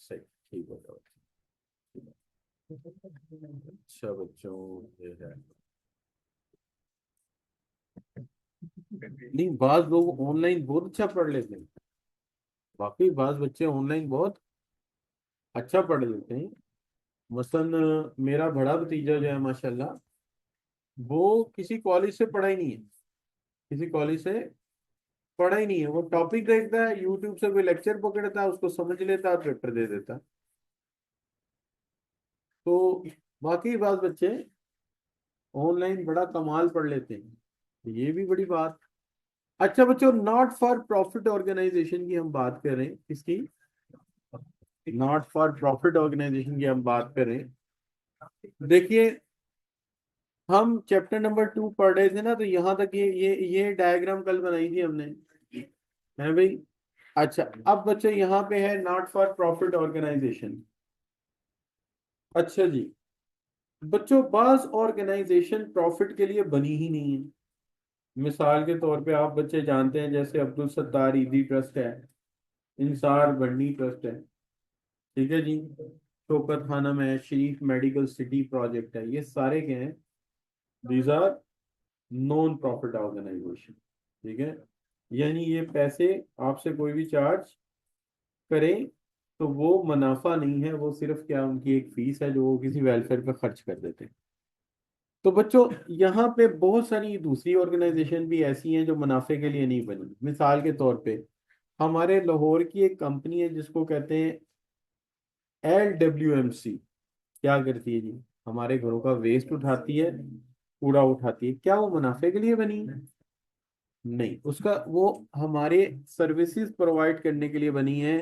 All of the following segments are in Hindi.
सही, ठीक हो जाओ। अच्छा बच्चों, ये है नहीं, बाज लोग ऑनलाइन बहुत अच्छा पढ़ लेते हैं। वाकई बाज बच्चे ऑनलाइन बहुत अच्छा पढ़ लेते हैं। मसलन मेरा बड़ा भतीजा जो है माशाल्लाह, वो किसी कॉलेज से पढ़ा ही नहीं है। किसी कॉलेज से पढ़ा ही नहीं है। वो टॉपिक देखता है, यूट्यूब से कोई लेक्चर पकड़ता है, उसको समझ लेता है और पेपर दे देता है। तो बाकी बात बच्चे ऑनलाइन बड़ा कमाल पढ़ लेते हैं, ये भी बड़ी बात। अच्छा बच्चों, नॉट फॉर प्रॉफिट ऑर्गेनाइजेशन की हम बात कर रहे हैं, किसकी? नॉट फॉर प्रॉफिट ऑर्गेनाइजेशन की हम बात कर रहे हैं। देखिए, हम चैप्टर नंबर 2 पढ़ रहे थे ना, तो यहाँ तक ये डायग्राम कल बनाई थी हमने, है भाई। अच्छा, अब बच्चे यहाँ पे है नॉट फॉर प्रॉफिट ऑर्गेनाइजेशन। अच्छा जी, बच्चों बाज ऑर्गेनाइजेशन प्रॉफिट के लिए बनी ही नहीं है। मिसाल के तौर पे आप बच्चे जानते हैं, जैसे अब्दुल सत्तार ईदी ट्रस्ट है, इंसार बर्नी ट्रस्ट है, ठीक है जी, शौकत खानम है, शरीफ मेडिकल सिटी प्रोजेक्ट है, ये सारे क्या हैं? These are non profit organization. ठीक है, यानी ये पैसे आपसे कोई भी चार्ज करें तो वो मुनाफा नहीं है, वो सिर्फ क्या, उनकी एक फीस है जो वो किसी वेलफेयर पे खर्च कर देते हैं। तो बच्चों, यहाँ पे बहुत सारी दूसरी ऑर्गेनाइजेशन भी ऐसी हैं जो मुनाफे के लिए नहीं बनी। मिसाल के तौर पे हमारे लाहौर की एक कंपनी है जिसको कहते हैं LWMC। क्या करती है जी? हमारे घरों का वेस्ट उठाती है, कूड़ा उठाती है। क्या वो मुनाफे के लिए बनी है? नहीं, उसका वो हमारे सर्विसेज प्रोवाइड करने के लिए बनी है,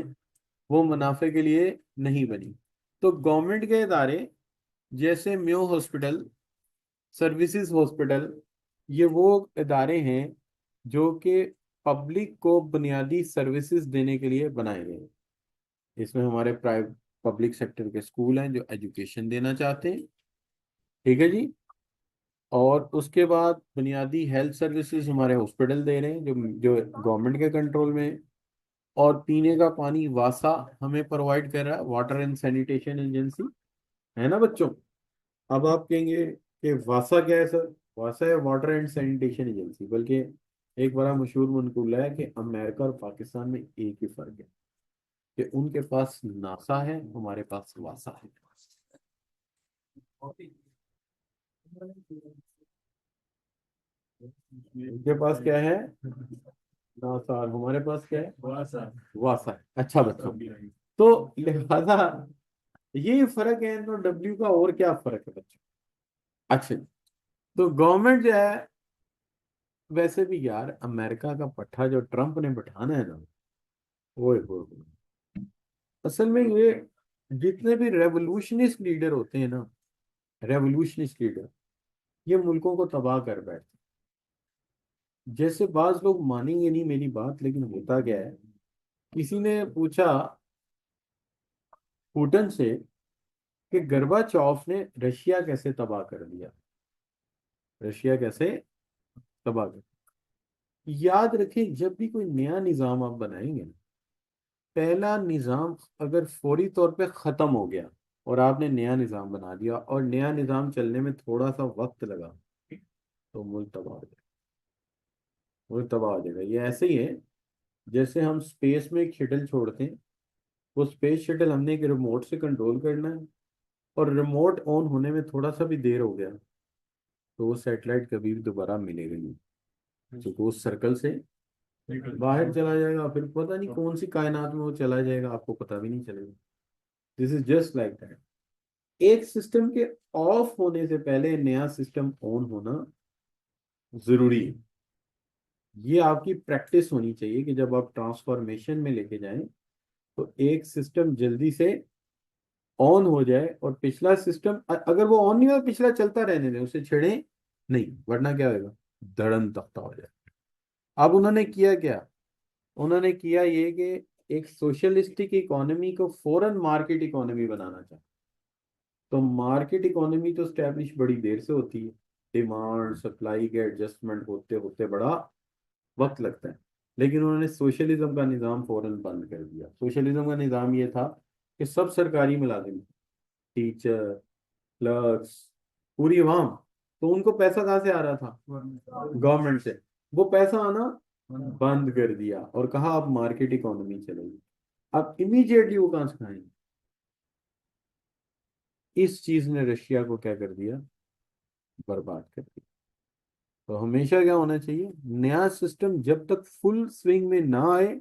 वो मुनाफे के लिए नहीं बनी। तो गवर्नमेंट के इदारे जैसे म्यो हॉस्पिटल, सर्विसेज हॉस्पिटल, ये वो इदारे हैं जो कि पब्लिक को बुनियादी सर्विसेज देने के लिए बनाए गए हैं। इसमें हमारे प्राइवेट पब्लिक सेक्टर के स्कूल हैं जो एजुकेशन देना चाहते हैं, ठीक है जी। और उसके बाद बुनियादी हेल्थ सर्विसेज हमारे हॉस्पिटल दे रहे हैं जो जो गवर्नमेंट के कंट्रोल में है। और पीने का पानी वासा हमें प्रोवाइड कर रहा है, वाटर एंड सैनिटेशन एजेंसी, है ना बच्चों। अब आप कहेंगे कि वासा क्या है सर? वासा है वाटर एंड सैनिटेशन एजेंसी। बल्कि एक बड़ा मशहूर मनकूला है कि अमेरिका और पाकिस्तान में एक ही फर्क है कि उनके पास नासा है, हमारे पास वासा है। उनके पास क्या है? नासा। और हमारे पास क्या है? वासा। वासा है। अच्छा बच्चों, तो लिहाजा ये फर्क है, तो डब्ल्यू का और क्या फर्क है बच्चों? अच्छा, तो गवर्नमेंट जो है, वैसे भी यार अमेरिका का पट्टा जो ट्रम्प ने बैठाना है ना, वो असल में ये जितने भी रेवोल्यूशनिस्ट लीडर होते हैं ना, रेवोल्यूशनिस्ट लीडर, ये मुल्कों को तबाह कर बैठते हैं। जैसे बाज लोग मानेंगे नहीं मेरी बात, लेकिन होता क्या है, किसी ने पूछा पुतिन से कि गर्बाचोफ ने रशिया कैसे तबाह कर दिया, रशिया कैसे तबाह कर। याद रखें, जब भी कोई नया निजाम आप बनाएंगे ना, पहला निजाम अगर फौरी तौर पे खत्म हो गया और आपने नया निजाम बना दिया और नया निजाम चलने में थोड़ा सा वक्त लगा, तो मुल्क तबाह हो जाएगा। मुल्क तबाह हो जाएगा। ये ऐसे ही है जैसे हम स्पेस में एक शटल छोड़ते हैं, वो स्पेस शटल हमने एक रिमोट से कंट्रोल करना है, और रिमोट ऑन होने में थोड़ा सा भी देर हो गया तो वो सैटेलाइट कभी भी दोबारा मिलेगा नहीं, क्योंकि उस सर्कल से बाहर चला जाएगा, फिर पता नहीं कौन सी कायनात में वो चला जाएगा, आपको पता भी नहीं चलेगा। This is just like that. एक सिस्टम के ऑफ होने से पहले नया सिस्टम ऑन होना जरूरी है। ये आपकी प्रैक्टिस होनी चाहिए कि जब आप ट्रांसफॉर्मेशन में लेके जाएं तो एक सिस्टम जल्दी से ऑन हो जाए, और पिछला सिस्टम अगर वो ऑन नहीं हुआ, पिछला चलता रहने दें, उसे छेड़े नहीं, वरना क्या होगा? धड़न तख्ता हो जाए। अब उन्होंने किया क्या? उन्होंने किया ये कि एक सोशलिस्टिक इकोनॉमी को फॉरेन मार्केट इकोनॉमी बनाना चाहा। तो मार्केट इकोनॉमी तो स्टैब्लिश बड़ी देर से होती है, डिमांड सप्लाई के एडजस्टमेंट होते होते बड़ा वक्त लगता है। लेकिन उन्होंने सोशलिज्म का निज़ाम फौरन बंद कर दिया। सोशलिज्म का निज़ाम ये था कि सब सरकारी मुलाजिम, टीचर, क्लर्क्स, पूरी अवाम, तो उनको पैसा कहाँ से आ रहा था? गवर्नमेंट से। वो पैसा आना बंद कर दिया और कहा अब मार्केट इकोनॉमी चलेगी। अब इमीडिएटली वो कहाँ से खाएंगे? इस चीज ने रशिया को क्या कर दिया? बर्बाद कर दिया। तो हमेशा क्या होना चाहिए, नया सिस्टम जब तक फुल स्विंग में ना आए,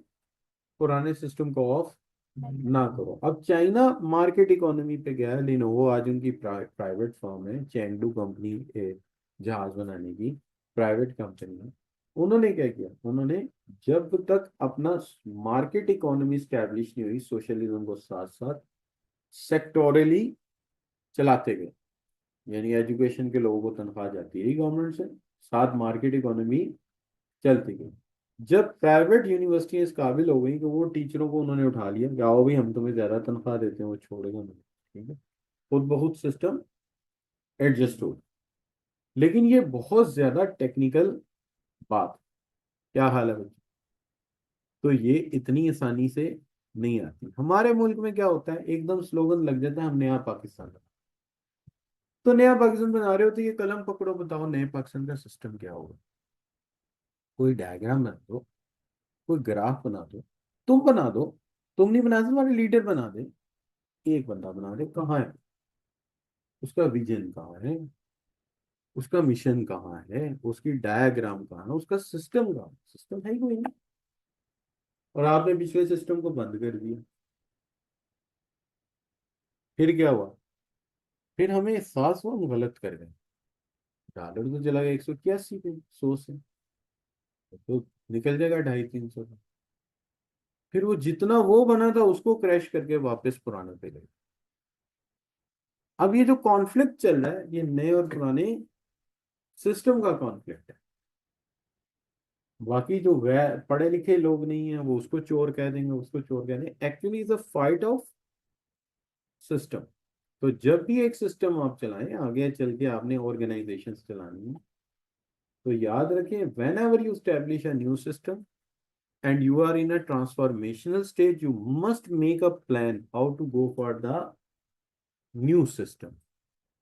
पुराने सिस्टम को ऑफ ना करो। अब चाइना मार्केट इकोनॉमी पे गया है, लिनोवो आज उनकी प्राइवेट फर्म है, चेंगडू कंपनी, जहाज बनाने की प्राइवेट कंपनी है। उन्होंने क्या किया, उन्होंने जब तक अपना मार्केट इकोनॉमी स्टैब्लिश नहीं हुई, सोशलिज्म को साथ साथ सेक्टोरली चलाते गए। यानी एजुकेशन के लोगों को तनख्वाह जाती रही गवर्नमेंट से, साथ मार्केट इकोनॉमी चलती गई। जब प्राइवेट यूनिवर्सिटी इस काबिल हो गई कि वो टेचरों को उन्होंने उठा लिया कि आओ भाई हम तुम्हें ज्यादा तनख्वाह देते हैं, वो छोड़ेगा नहीं, ठीक है, खुद बहुत सिस्टम एडजस्ट हो। लेकिन ये बहुत ज्यादा टेक्निकल बात। क्या हाल है बच्चे? तो ये इतनी आसानी से नहीं आती। हमारे मुल्क में क्या होता है, एकदम स्लोगन लग जाता है हम नया पाकिस्तान। तो नया पाकिस्तान बना रहे हो तो ये कलम पकड़ो, बताओ नए पाकिस्तान का सिस्टम क्या होगा। कोई डायग्राम बना दो, कोई ग्राफ बना दो, तुम बना दो। तुम नहीं बना सकते, तुम्हारे लीडर बना दे। एक बंदा बना दे, कहाँ है? उसका विजन कहाँ है? उसका मिशन कहाँ है? उसकी डायग्राम कहाँ है? उसका सिस्टम कहाँ है? सिस्टम है ही कोई नहीं। और आपने पिछले सिस्टम को बंद कर दिया। फिर क्या हुआ? फिर हमें एहसास हुआ हम गलत कर गए। डॉलर तो चला गया 181 पे 100 से, तो निकल जाएगा 250-300 का। फिर वो जितना वो बना था उसको क्रैश करके वापस पुराने पे गए। अब ये जो कॉन्फ्लिक्ट चल रहा है, ये नए और पुराने सिस्टम का कॉन्फ्लिक्ट है। बाकी जो गैर पढ़े लिखे लोग नहीं है वो उसको चोर कह देंगे, उसको चोर कह देंगे। Actually is a fight of system. तो जब भी एक सिस्टम आप चलाएं, आगे चल के आपने ऑर्गेनाइजेशन चलानी है, तो याद रखें when ever you establish a new system and you are in a transformational stage, you must make a plan how to go for the new system.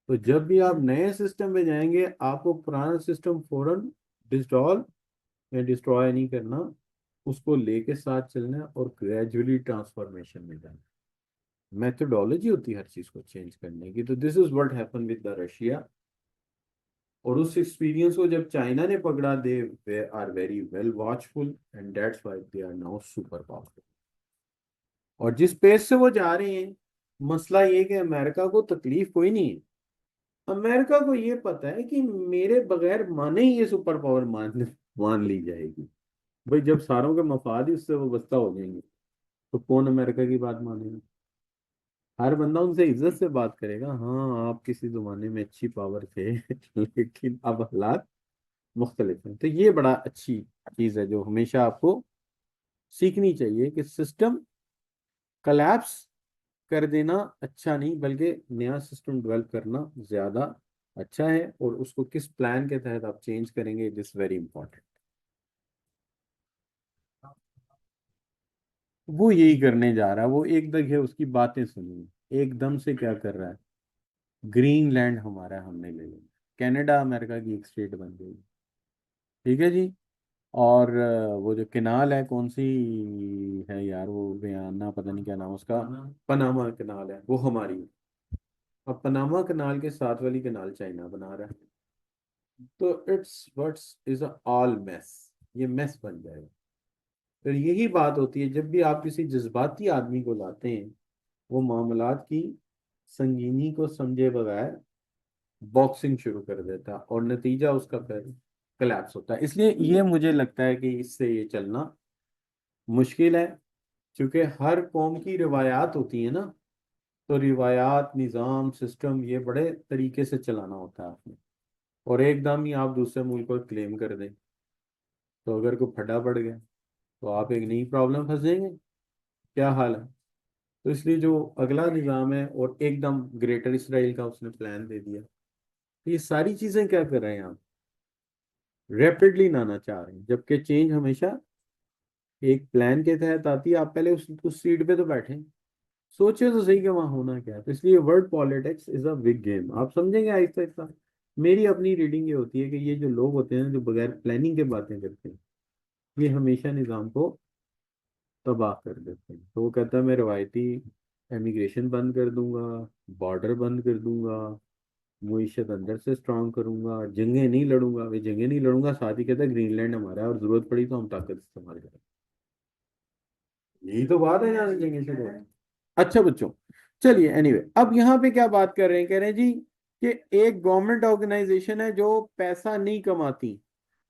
तो जब भी आप नए सिस्टम में जाएंगे, आपको पुराना सिस्टम फौरन डिस्टॉल या डिस्ट्रॉय नहीं करना, उसको लेके साथ चलना है और ग्रेजुअली ट्रांसफॉर्मेशन में जाना। मेथोडोलॉजी होती है हर चीज को चेंज करने की। तो this is what happen with the Russia. और उस एक्सपीरियंस को जब चाइना ने पकड़ा, they are very well watchful and that's why they are now super powerful. और जिस पेस से वो जा रहे हैं, मसला ये कि अमेरिका को तकलीफ कोई नहीं है। अमेरिका को ये पता है कि मेरे बगैर माने ही ये सुपर पावर मान मान ली जाएगी। भाई जब सारों के मफाद ही उससे वो वाबस्ता हो जाएंगे, तो कौन अमेरिका की बात मानेगा? हर बंदा उनसे इज्जत से बात करेगा, हाँ आप किसी जमाने में अच्छी पावर थे लेकिन अब हालात मुख्तलिफ हैं। तो ये बड़ा अच्छी चीज है जो हमेशा आपको सीखनी चाहिए कि सिस्टम कलेप्स कर देना अच्छा नहीं, बल्कि नया सिस्टम डेवलप करना ज्यादा अच्छा है। और उसको किस प्लान के तहत आप चेंज करेंगे, इट इज वेरी इंपॉर्टेंट। वो यही करने जा रहा है। वो एक है उसकी बातें सुनिए, एकदम से क्या कर रहा है, ग्रीनलैंड हमारा हमने ले लिया, कनाडा अमेरिका की एक स्टेट बन गई। ठीक है जी। और वो जो किनाल है, कौन सी है यार वो, बयाना पता नहीं क्या नाम उसका, पनामा कनाल है, वो हमारी है। अब पनामा कनाल के साथ वाली कनाल चाइना बना रहा है। तो it's what's is all mess. ये मैस बन जाएगा। फिर यही बात होती है जब भी आप किसी जज्बाती आदमी को लाते हैं, वो मामलात की संगीनी को समझे बगैर बॉक्सिंग शुरू कर देता है और नतीजा उसका फिर कलेप्स होता है। इसलिए ये मुझे लगता है कि इससे ये चलना मुश्किल है। क्योंकि हर कौम की रिवायात होती है ना, तो रिवायात, निज़ाम, सिस्टम ये बड़े तरीके से चलाना होता है आपने। और एकदम ही आप दूसरे मुल्क को क्लेम कर दें, तो अगर कोई फटा पड़ गया तो आप एक नई प्रॉब्लम फंस जाएंगे। क्या हाल है? तो इसलिए जो अगला निज़ाम है, और एकदम ग्रेटर इसराइल का उसने प्लान दे दिया। तो ये सारी चीज़ें क्या कर रहे हैं आप, रैपिडली लाना चाह रहे हैं, जबकि चेंज हमेशा एक प्लान के तहत आती है। आप पहले उस सीट पे तो बैठे, सोचे तो सही कि वहां होना क्या है। तो इसलिए word politics is a big game, आप समझेंगे आहिस्ता आहिस्ता। मेरी अपनी रीडिंग ये होती है कि ये जो लोग होते हैं जो बगैर प्लानिंग के बातें करते हैं, ये हमेशा निज़ाम को तबाह कर देते हैं। तो वो कहता है मैं रवायती इमिग्रेशन बंद कर दूंगा, बॉर्डर बंद कर दूंगा, मुईशत अंदर से स्ट्रांग करूंगा, जंगें नहीं लड़ूंगा। वे जंगें नहीं लड़ूंगा, साथ ही कहता है ग्रीनलैंड हमारा है और जरूरत पड़ी तो हम ताकत इस्तेमाल करेंगे। यही तो बात है, यहाँ से जंगें शुरू होती हैं। अच्छा बच्चों, चलिए एनीवे, अब यहाँ पे क्या बात कर रहे हैं, कह रहे हैं जी कि एक गवर्नमेंट ऑर्गेनाइजेशन है जो पैसा नहीं कमाती।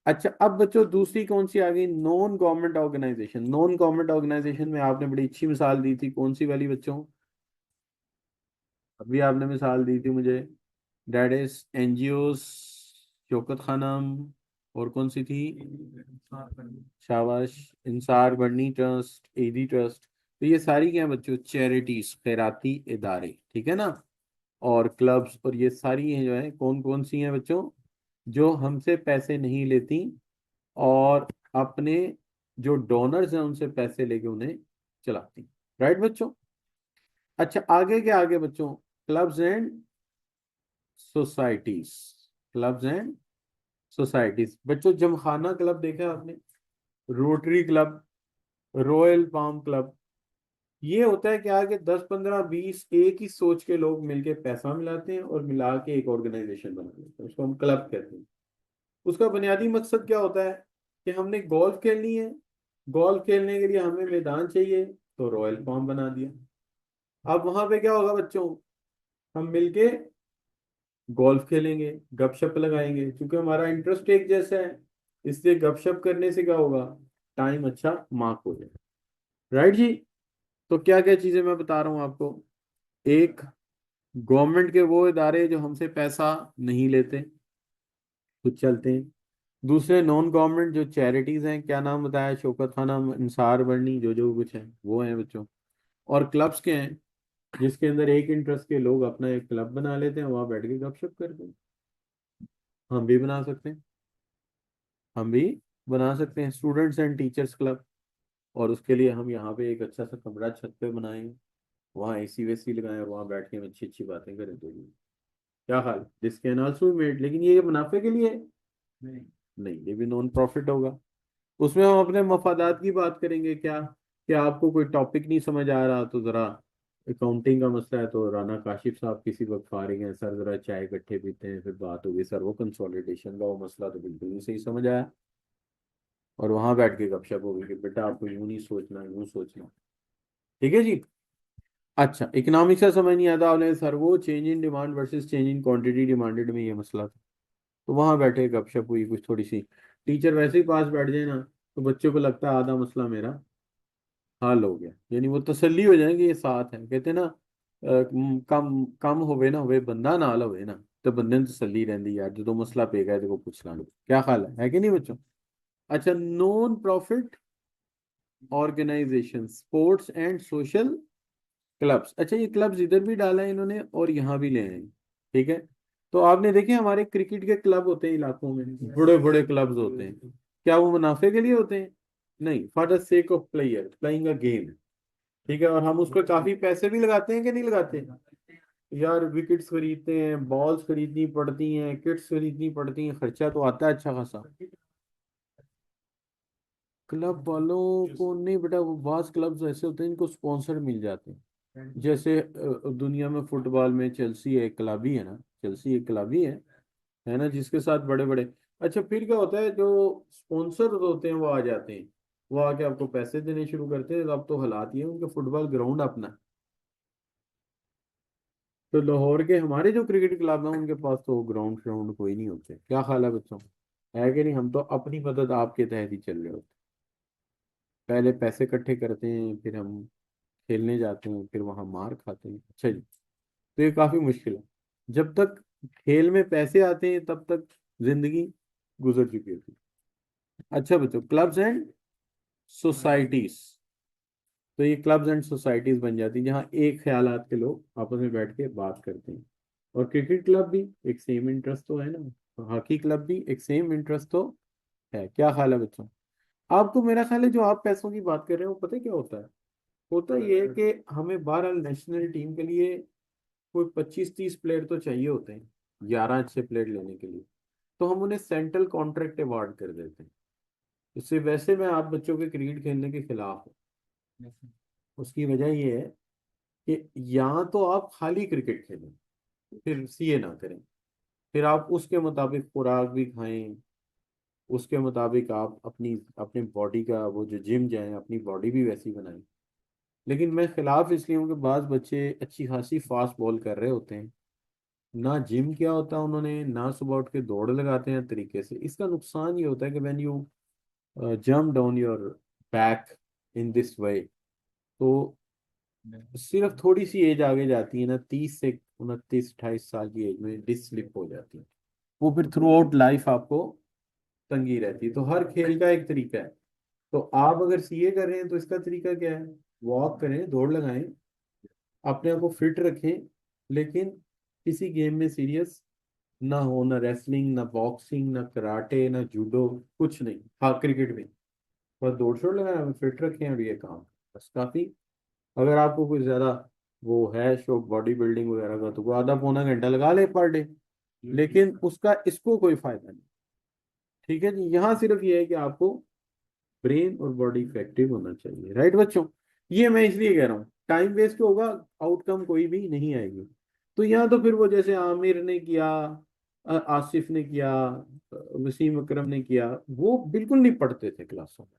अच्छा, अब बच्चों दूसरी कौन सी आ गई, non government organization. Non government organization में आपने बड़ी अच्छी मिसाल दी थी, कौन सी वाली बच्चों? अभी आपने मिसाल दी थी मुझे, that is NGOs, Shaukat Khanum, और कौन सी थी? शाबाश, इंसार बर्नी ट्रस्ट, एडी ट्रस्ट। तो ये सारी क्या है बच्चों, चैरिटीज, खैराती इदारे, ठीक है ना। और क्लब्स, और ये सारी हैं जो है, कौन कौन सी हैं बच्चों? जो हमसे पैसे नहीं लेती और अपने जो डोनर्स हैं उनसे पैसे लेके उन्हें चलाती। राइट बच्चों। अच्छा, आगे के आगे बच्चों, clubs and societies. Clubs and societies बच्चों, जमखाना क्लब देखा है आपने, rotary club, royal palm club. ये होता है क्या कि 10 15 20 एक ही सोच के लोग मिलके पैसा मिलाते हैं और मिला के एक ऑर्गेनाइजेशन बना लेते हैं, उसको हम क्लब कहते हैं। उसका बुनियादी मकसद क्या होता है कि हमने गोल्फ खेलनी है, गोल्फ खेलने के लिए हमें मैदान चाहिए, तो रॉयल पाम बना दिया। अब वहां पे क्या होगा बच्चों, हम मिलके गोल्फ खेलेंगे, गपशप लगाएंगे, क्योंकि हमारा इंटरेस्ट एक जैसा है, इसलिए गपशप करने से क्या होगा, टाइम अच्छा मार्क हो जाए। राइट जी। तो क्या क्या चीजें मैं बता रहा हूँ आपको, एक, गवर्नमेंट के वो इदारे जो हमसे पैसा नहीं लेते, खुद चलते हैं। दूसरे, नॉन गवर्नमेंट जो चैरिटीज हैं, क्या नाम बताया, शौकत खाना, इंसार बरनी, जो जो कुछ है वो हैं बच्चों। और क्लब्स के हैं, जिसके अंदर एक इंटरेस्ट के लोग अपना एक क्लब बना लेते हैं, वहां बैठ के गपशप करते हैं। हम भी बना सकते हैं, हम भी बना सकते हैं, स्टूडेंट्स एंड टीचर्स क्लब। और उसके लिए हम यहाँ पे एक अच्छा सा कमरा छत पे बनाएं, वहाँ एसी वेसी लगाएं और वहाँ बैठ के हम अच्छी अच्छी बातें करें। तो ये क्या हाल, दिस कैन आल्सो मेड, लेकिन ये मुनाफे के लिए है? नहीं, नहीं, ये भी नॉन प्रॉफिट होगा। उसमें हम अपने मफादात की बात करेंगे क्या, कि आपको कोई टॉपिक नहीं समझ आ रहा तो जरा, अकाउंटिंग का मसला है तो राना काशिफ साहब किसी वक्त फारिग हैं सर, जरा चाय इकट्ठे पीते हैं, फिर बात होगी सर वो कंसोलिडेशन का वो मसला तो बिल्कुल नहीं सही समझ आया, और वहां बैठ के गपशप होगी कि बेटा आपको यूं नहीं सोचना, यूं सोचना। ठीक है जी। अच्छा, इकोनॉमिक्स का समझ नहीं आता आपने सर, वो change in demand versus change in quantity demanded में ये मसला था। तो वहां बैठे गपशप हुई कुछ थोड़ी सी। टीचर वैसे ही पास बैठ जाए ना, तो बच्चों को लगता है आधा मसला मेरा हल हो गया, यानी वो तसल्ली हो जाएंगे, ये साथ है, कहते हैं ना, कम कम होवे ना होवे बंदा नाल होवे ना, तो बंदे ਨੂੰ तसल्ली रहती यार, जो मसला पेगा है देखो पूछ लांगे। क्या ख्याल है कि नहीं बच्चों? अच्छा, non profit organization, sports and social clubs. अच्छा, ये क्लब्स इधर भी डाला है इन्होंने और यहाँ भी ले आए हैं। ठीक है। तो आपने देखे हमारे क्रिकेट के क्लब होते हैं इलाकों में, बड़े बड़े क्लब्स होते हैं, क्या वो मुनाफे के लिए होते हैं? नहीं, for the sake of player playing a game. ठीक है, और हम उस पर काफी पैसे भी लगाते हैं कि नहीं लगाते? यार विकेट्स खरीदते हैं, बॉल्स खरीदनी पड़ती हैं, किट्स खरीदनी पड़ती हैं, खर्चा तो आता है अच्छा खासा। क्लब वालों को नहीं बेटा, वो बास क्लब्स ऐसे होते हैं इनको स्पॉन्सर मिल जाते हैं। जैसे दुनिया में फुटबॉल में चेल्सी एक क्लब ही है ना, चेल्सी एक क्लब ही है ना, जिसके साथ बड़े बड़े। अच्छा, फिर क्या होता है, जो स्पॉन्सर होते हैं वो आ जाते हैं, वो आके आपको पैसे देने शुरू करते हैं। तो अब तो हालात ये है, उनके फुटबॉल ग्राउंड अपना है। तो लाहौर के हमारे जो क्रिकेट क्लब हैं उनके पास तो ग्राउंड श्राउंड कोई नहीं होते। क्या ख्याल है बच्चों, है कि नहीं? हम तो अपनी मदद आपके तहत ही चल रहे होते, पहले पैसे इकट्ठे करते हैं, फिर हम खेलने जाते हैं, फिर वहां मार खाते हैं। अच्छा जी। तो ये काफी मुश्किल है, जब तक खेल में पैसे आते हैं तब तक जिंदगी गुजर चुकी होती है। अच्छा बच्चों, क्लब्स एंड सोसाइटीज। तो ये क्लब्स एंड सोसाइटीज बन जाती हैं जहाँ एक ख्यालात के लोग आपस में बैठ के बात करते हैं। और क्रिकेट क्लब भी एक सेम इंटरेस्ट तो है ना, और हॉकी क्लब भी एक सेम इंटरेस्ट तो है। क्या ख्याल है बच्चों? आपको मेरा ख्याल है जो आप पैसों की बात कर रहे हो पता है क्या होता है, होता ये है कि हमें बहरहाल नेशनल टीम के लिए कोई 25-30 प्लेयर तो चाहिए होते हैं, 11 अच्छे प्लेयर लेने के लिए। तो हम उन्हें सेंट्रल कॉन्ट्रैक्ट अवार्ड कर देते हैं। इससे वैसे मैं आप बच्चों के क्रिकेट खेलने के खिलाफ हूँ। उसकी वजह ये है कि या तो आप खाली क्रिकेट खेलें, फिर सीए ना करें, फिर आप उसके मुताबिक खुराक भी खाएं, उसके मुताबिक आप अपनी अपने बॉडी का वो जो जिम जाएं, अपनी बॉडी भी वैसी बनाएं। लेकिन मैं खिलाफ इसलिए हूँ कि बाज बच्चे अच्छी खासी फास्ट बॉल कर रहे होते हैं, ना जिम किया होता उन्होंने, ना सुबह उठ के दौड़ लगाते हैं तरीके से। इसका नुकसान ये होता है कि when you jump down your back in this way, तो सिर्फ थोड़ी सी एज आगे जाती है ना, 30 से 29 28 साल की एज में डिस्क स्लिप हो जाती है। वो फिर थ्रू आउट लाइफ आपको तंगी रहती है। तो हर खेल का एक तरीका है। तो आप अगर सीए कर रहे हैं तो इसका तरीका क्या है? वॉक करें, दौड़ लगाएं, अपने आप को फिट रखें, लेकिन किसी गेम में सीरियस ना हो, ना रेसलिंग, ना बॉक्सिंग, ना कराटे, ना जूडो, कुछ नहीं। हाँ, क्रिकेट में बस दौड़ शोड़ लगाएं, फिट रखें, और ये काम बस काफी। अगर आपको कोई ज्यादा वो है शौक बॉडी बिल्डिंग वगैरह का, तो वो आधा पौना घंटा लगा ले पर डे, लेकिन उसका इसको कोई फायदा नहीं। ठीक है जी, यहाँ सिर्फ ये है कि आपको ब्रेन और बॉडी इफेक्टिव होना चाहिए। राइट बच्चों? ये मैं इसलिए कह रहा हूँ, टाइम वेस्ट होगा, आउटकम कोई भी नहीं आएगी। तो यहाँ तो फिर वो जैसे आमिर ने किया, आसिफ ने किया, वसीम अकरम ने किया, वो बिल्कुल नहीं पढ़ते थे क्लासों में।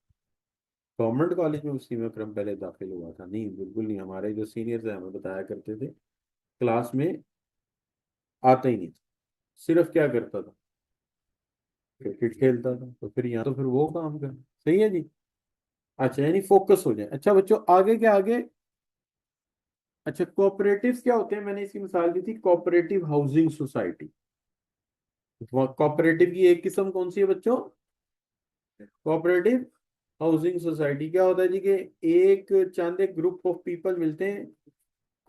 गवर्नमेंट कॉलेज में वसीम अकरम पहले दाखिल हुआ था, नहीं बिल्कुल नहीं। हमारे जो सीनियर्स हैं हमें बताया करते थे, क्लास में आता ही नहीं था, सिर्फ क्या करता था, क्रिकेट खेलता था। तो फिर यहाँ तो फिर वो काम कर, सही है जी। अच्छा, यानी फोकस हो जाए। अच्छा बच्चों, आगे क्या आगे? अच्छा, कोऑपरेटिव्स क्या होते हैं? मैंने इसकी मिसाल दी थी, कोऑपरेटिव हाउसिंग सोसाइटी। कोऑपरेटिव की एक किस्म कौन सी है बच्चों? Cooperative housing society. क्या होता है जी कि एक चंद एक ग्रुप ऑफ पीपल मिलते हैं,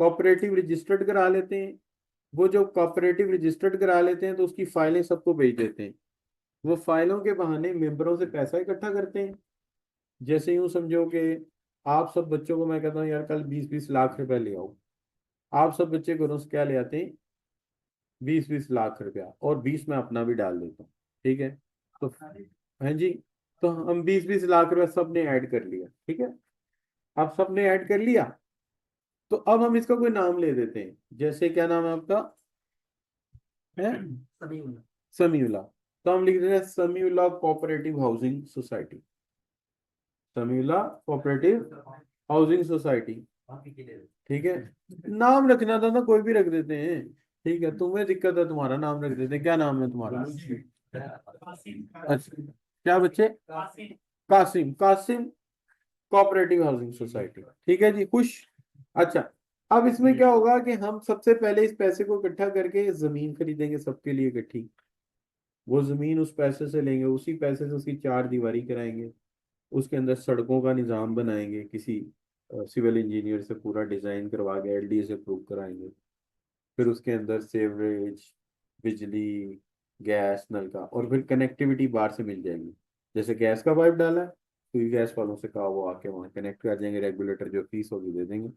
कोऑपरेटिव रजिस्टर्ड करा लेते हैं। वो जो कोऑपरेटिव रजिस्टर्ड करा लेते हैं तो उसकी फाइलें सबको भेज देते हैं। वो फाइलों के बहाने मेंबरों से पैसा इकट्ठा करते हैं। जैसे यूं समझो कि आप सब बच्चों को मैं कहता हूँ यार कल 20-20 लाख रुपए ले आओ। आप सब बच्चे घरों से क्या ले आते हैं? 20-20 लाख रुपया, और 20 में अपना भी डाल देता हूँ। ठीक है? तो हाँ जी, तो हम 20-20 लाख रुपया सब ने ऐड कर लिया। ठीक है? आप सब ने ऐड कर लिया, तो अब हम इसका कोई नाम ले देते हैं। जैसे क्या नाम है आपका? है समीउल्लाह। तो हम लिख देते हैं Samiullah cooperative housing society. Samiullah cooperative housing society. ठीक है? नाम रखना था ना, कोई भी रख देते हैं। ठीक है, तुम्हें दिक्कत है, तुम्हारा नाम रख देते हैं। क्या नाम है तुम्हारा? अच्छा, क्या बच्चे? Qasim. Qasim cooperative housing society. ठीक है जी, खुश? अच्छा, अब इसमें क्या होगा कि हम सबसे पहले इस पैसे को इकट्ठा करके जमीन खरीदेंगे सबके लिए इकट्ठी। वो जमीन उस पैसे से लेंगे, उसी पैसे से उसकी चार दीवारी कराएंगे, उसके अंदर सड़कों का निज़ाम बनाएंगे, किसी सिविल इंजीनियर से पूरा डिज़ाइन करवा के एलडी से अप्रूव कराएंगे। फिर उसके अंदर सेवरेज, बिजली, गैस, नल का, और फिर कनेक्टिविटी बाहर से मिल जाएगी। जैसे गैस का पाइप डाला है, तो ये गैस वालों से कहा वो आके वहाँ कनेक्ट कर जाएंगे, रेगुलेटर जो फीस होगी दे देंगे।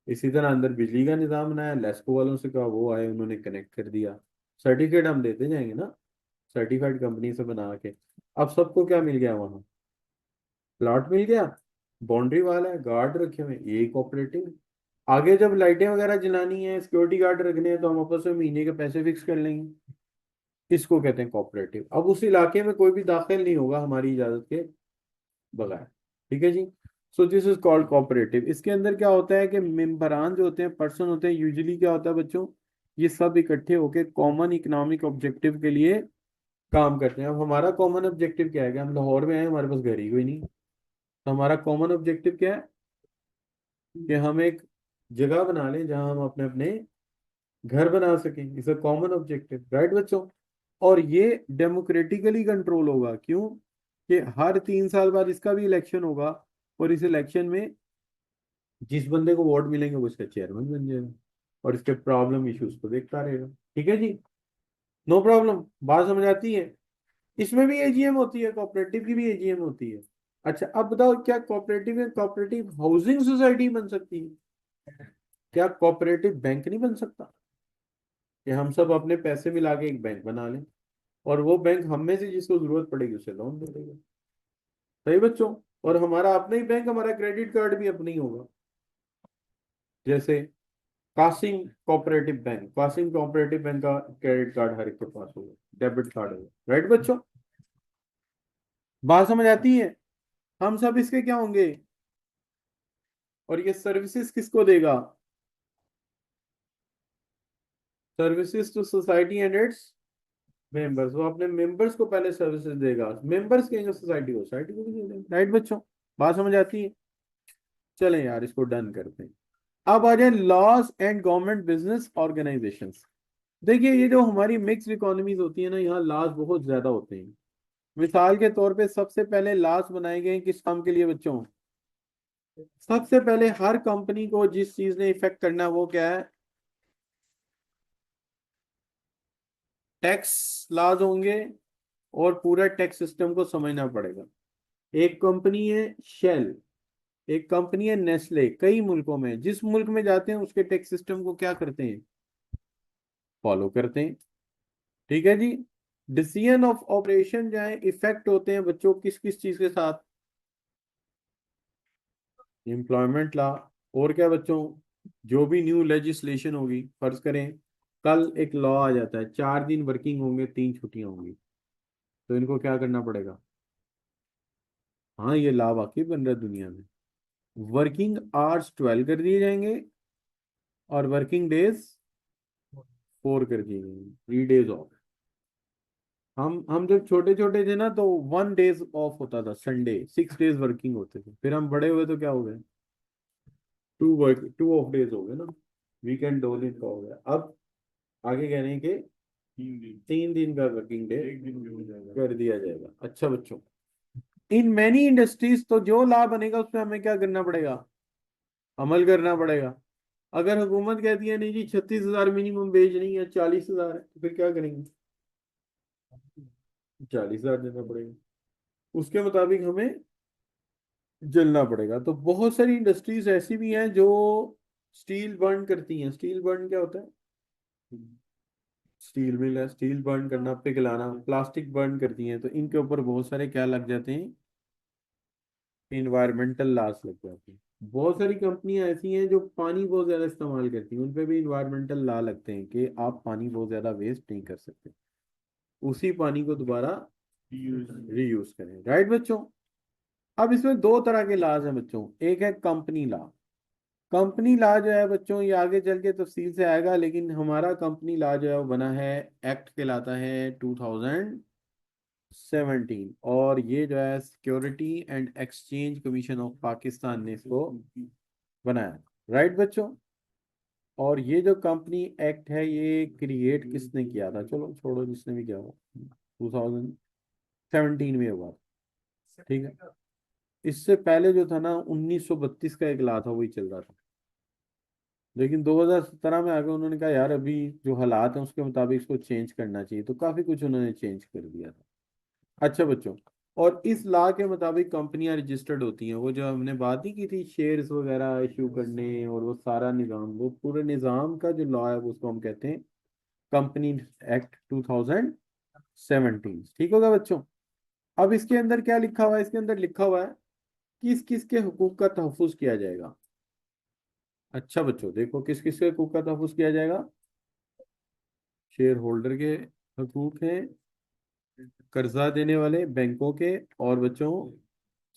इसी तरह अंदर बिजली का निज़ाम बनाया, लेस्को वालों से कहा वो आए, उन्होंने कनेक्ट कर दिया। सर्टिफिकेट हम देते जाएंगे ना, सर्टिफाइड कंपनी से बना के। अब सबको क्या मिल गया वहाँ? प्लॉट मिल गया, बाउंड्री वाल है, गार्ड रखे हुए हैं, ये कोऑपरेटिव। आगे जब लाइटें वगैरह जलानी है, सिक्योरिटी गार्ड रखने हैं, तो हम आपस में महीने के पैसे फिक्स कर लेंगे। इसको कहते हैं कोऑपरेटिव। अब उस इलाके में कोई भी दाखिल नहीं होगा हमारी इजाजत के बगैर। ठीक है जी? So this is called cooperative. इसके अंदर क्या होता है कि मेंबरान जो होते हैं, पर्सन होते हैं, यूजुअली क्या होता है बच्चों, ये सब इकट्ठे होकर कॉमन इकोनॉमिक ऑब्जेक्टिव के लिए काम करते हैं। अब हमारा कॉमन ऑब्जेक्टिव क्या है? कि हम लाहौर में आए, हमारे पास घर ही कोई नहीं, तो हमारा कॉमन ऑब्जेक्टिव क्या है? कि हम एक जगह बना लें जहां हम अपने अपने घर बना सकें। इस अ कॉमन ऑब्जेक्टिव। राइट बच्चों? और ये डेमोक्रेटिकली कंट्रोल होगा। क्यों? कि हर 3 साल बाद इसका भी इलेक्शन होगा, और इस इलेक्शन में जिस बंदे को वोट मिलेंगे वो इसका चेयरमैन बन जाएगा, और इसके प्रॉब्लम इश्यूज को देखता रहेगा। ठीक है जी? नो प्रॉब्लम, बात समझ आती है? इसमें भी एजीएम होती है, कोऑपरेटिव की भी एजीएम होती है। अच्छा अब बताओ, क्या कोऑपरेटिव या कोऑपरेटिव हाउसिंग सोसाइटी बन सकती है? क्या कोऑपरेटिव बैंक नहीं बन सकता? कि हम सब अपने पैसे मिला के एक बैंक बना लें, और वो बैंक हम में से जिसको जरूरत पड़ेगी उसे लोन दे देगा। सही बच्चों? और हमारा अपना ही बैंक, हमारा क्रेडिट कार्ड भी अपना ही होगा। जैसे Qasim cooperative bank, Qasim cooperative bank का क्रेडिट कार्ड हर एक के पास होगा, डेबिट कार्ड होगा। राइट बच्चों? बात समझ आती है? हम सब इसके क्या होंगे? और ये सर्विसेज किसको देगा? Services to society and its members. वो अपने मेंबर्स को पहले सर्विसेज देगा, मेंबर्स कहेंगे सोसाइटी को, सोसाइटी को भी दे देंगे। राइट बच्चों? बात समझ आती है? चलें यार, इसको डन करते हैं। अब आ जाए laws and government business organizations. देखिए, ये जो हमारी मिक्स इकोनॉमीज होती है ना, यहाँ लॉज बहुत ज्यादा होते हैं। मिसाल के तौर पे सबसे पहले लॉज बनाए गए किस काम के लिए बच्चों? सबसे पहले हर कंपनी को जिस चीज ने इफेक्ट करना है वो क्या है? टैक्स लॉज होंगे, और पूरा टैक्स सिस्टम को समझना पड़ेगा। एक कंपनी है शेल, एक कंपनी है नेस्ले, कई मुल्कों में, जिस मुल्क में जाते हैं उसके टैक्स सिस्टम को क्या करते हैं? फॉलो करते हैं। ठीक है जी। डिसीजन ऑफ ऑपरेशन जो है इफेक्ट होते हैं बच्चों किस किस चीज के साथ? Employment law. और क्या बच्चों? जो भी न्यू लेजिस्लेशन होगी, फर्ज करें कल एक लॉ आ जाता है, 4 दिन वर्किंग होंगे, 3 छुट्टियां होंगी, तो इनको क्या करना पड़ेगा? हाँ, ये लॉ वाकई बन रहा है दुनिया में। वर्किंग आवर्स 12 कर दिए जाएंगे, और वर्किंग डेज 4 कर दिए जाएंगे, 3 डेज ऑफ। हम जब छोटे छोटे थे ना, तो 1 डेज ऑफ होता था, संडे, 6 डेज वर्किंग होते थे। फिर हम बड़े हुए तो क्या हो गए? 2 ऑफ डेज हो गए ना, वीकेंड 2 दिन का हो गया। अब आगे कह रहे हैं कि 3 दिन का वर्किंग डे कर दिया जाएगा। अच्छा बच्चों, इन मैनी इंडस्ट्रीज, तो जो लाभ बनेगा उसमें हमें क्या करना पड़ेगा? अमल करना पड़ेगा। अगर हुकूमत कहती है नहीं जी 36,000 मिनिमम वेज नहीं है, 40,000 है, तो फिर क्या करेंगे? 40,000 देना पड़ेगा। उसके मुताबिक हमें जलना पड़ेगा। तो बहुत सारी इंडस्ट्रीज ऐसी भी हैं जो स्टील बर्न करती हैं। स्टील बर्न क्या होता है? स्टील मिल है, स्टील बर्न करना, पिघलाना। प्लास्टिक बर्न करती हैं, तो इनके ऊपर बहुत सारे क्या लग जाते हैं? इन्वायरमेंटल लॉस लग जाते हैं। बहुत सारी कंपनियां ऐसी हैं जो पानी बहुत ज्यादा इस्तेमाल करती हैं, उन पे भी इन्वायरमेंटल लॉ लगते हैं कि आप पानी बहुत ज्यादा वेस्ट नहीं कर सकते, उसी पानी को दोबारा रीयूज करें। राइट बच्चों? अब इसमें दो तरह के लॉज हैं बच्चों। एक है कंपनी लॉ। कंपनी लॉ जो है बच्चों, ये आगे चल के तफसील से आएगा, लेकिन हमारा कंपनी लॉ जो है वो बना है, एक्ट कहलाता है 2017, और ये जो है security and exchange commission of Pakistan ने इसको बनाया। राइट बच्चों? और ये जो कंपनी एक्ट है ये क्रिएट किसने किया था? चलो छोड़ो, जिसने भी किया हो, 2017 में हुआ था। ठीक है। इससे पहले जो था ना, 1932 का एक लॉ था, वही चल रहा था। लेकिन 2017 में आके उन्होंने कहा यार अभी जो हालात हैं उसके मुताबिक इसको चेंज करना चाहिए, तो काफी कुछ उन्होंने चेंज कर दिया था। अच्छा बच्चों, और इस लॉ के मुताबिक कंपनियां रजिस्टर्ड होती हैं। वो जो हमने बात ही की थी शेयर्स वगैरह इशू करने और वो सारा निज़ाम, वो पूरे निज़ाम का जो लॉ है वो उसको हम कहते हैं कंपनी एक्ट 2017। ठीक होगा बच्चों? अब इसके अंदर क्या लिखा हुआ है? इसके अंदर लिखा हुआ है किस किस के हुकूक का तहफ़्फ़ुज़ किया जाएगा। अच्छा बच्चों देखो, किस किस के हुकूक का तहफ़्फ़ुज़ किया जाएगा? शेयर होल्डर के हकूक हैं, कर्जा देने वाले बैंकों के, और बच्चों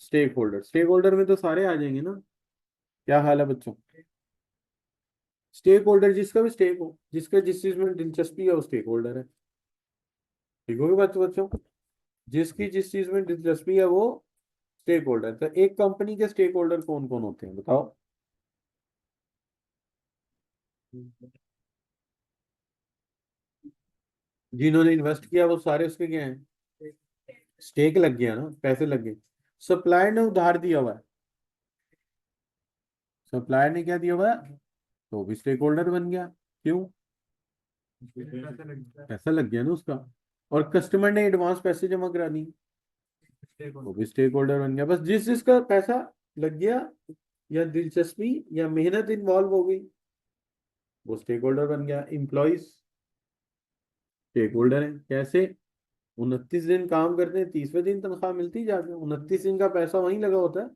स्टेक होल्डर। स्टेक होल्डर में तो सारे आ जाएंगे ना? क्या हाल है बच्चों? स्टेक होल्डर जिसका भी स्टेक हो, जिसका जिस चीज में दिलचस्पी है वो स्टेक होल्डर है। ठीक होगी बच्चों? बच्चों, जिसकी जिस चीज में दिलचस्पी है वो स्टेक होल्डर। तो एक कंपनी के स्टेक होल्डर कौन कौन होते हैं बताओ? जिन्होंने इन्वेस्ट किया वो सारे उसके क्या हैं? स्टेक लग गया ना, पैसे लग गए। सप्लायर ने उधार दिया हुआ है, सप्लायर ने क्या दिया हुआ है, तो भी स्टेक होल्डर बन गया। क्यों? पैसा लग गया ना उसका। और कस्टमर ने एडवांस पैसे जमा करा दी, वो भी स्टेक होल्डर बन गया। बस जिस जिसका पैसा लग गया या दिलचस्पी या मेहनत इन्वॉल्व हो गई वो स्टेक होल्डर बन गया। एम्प्लॉइज स्टेक होल्डर है। कैसे? 29 दिन काम करते हैं, 30वें दिन तनख्वाह मिलती जाके, 29 दिन का पैसा वहीं लगा होता है,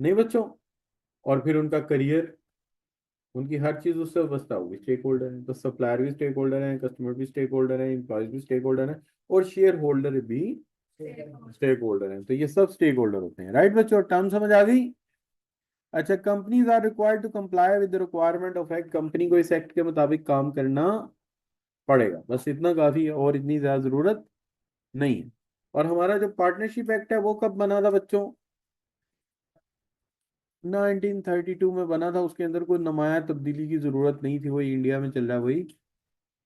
नहीं बच्चों? और फिर उनका करियर, उनकी हर चीज उससे वाबस्ता होगी, स्टेक होल्डर है। तो सप्लायर भी स्टेक होल्डर है, कस्टमर भी स्टेक होल्डर है, एम्प्लॉयज भी स्टेक होल्डर है, और शेयर होल्डर भी स्टेक होल्डर है। तो ये सब स्टेक होल्डर होते हैं। राइट बच्चों, टर्म समझ आ गई? अच्छा, companies are required to comply with the requirement of act. Company को इस एक्ट के मुताबिक काम करना पड़ेगा, बस इतना काफी है, और इतनी ज्यादा जरूरत नहीं है। और हमारा जो पार्टनरशिप एक्ट है वो कब बना था बच्चों? 1932 में बना था। उसके अंदर कोई नुमाया तब्दीली की जरूरत नहीं थी। वही इंडिया में चल रहा है, वही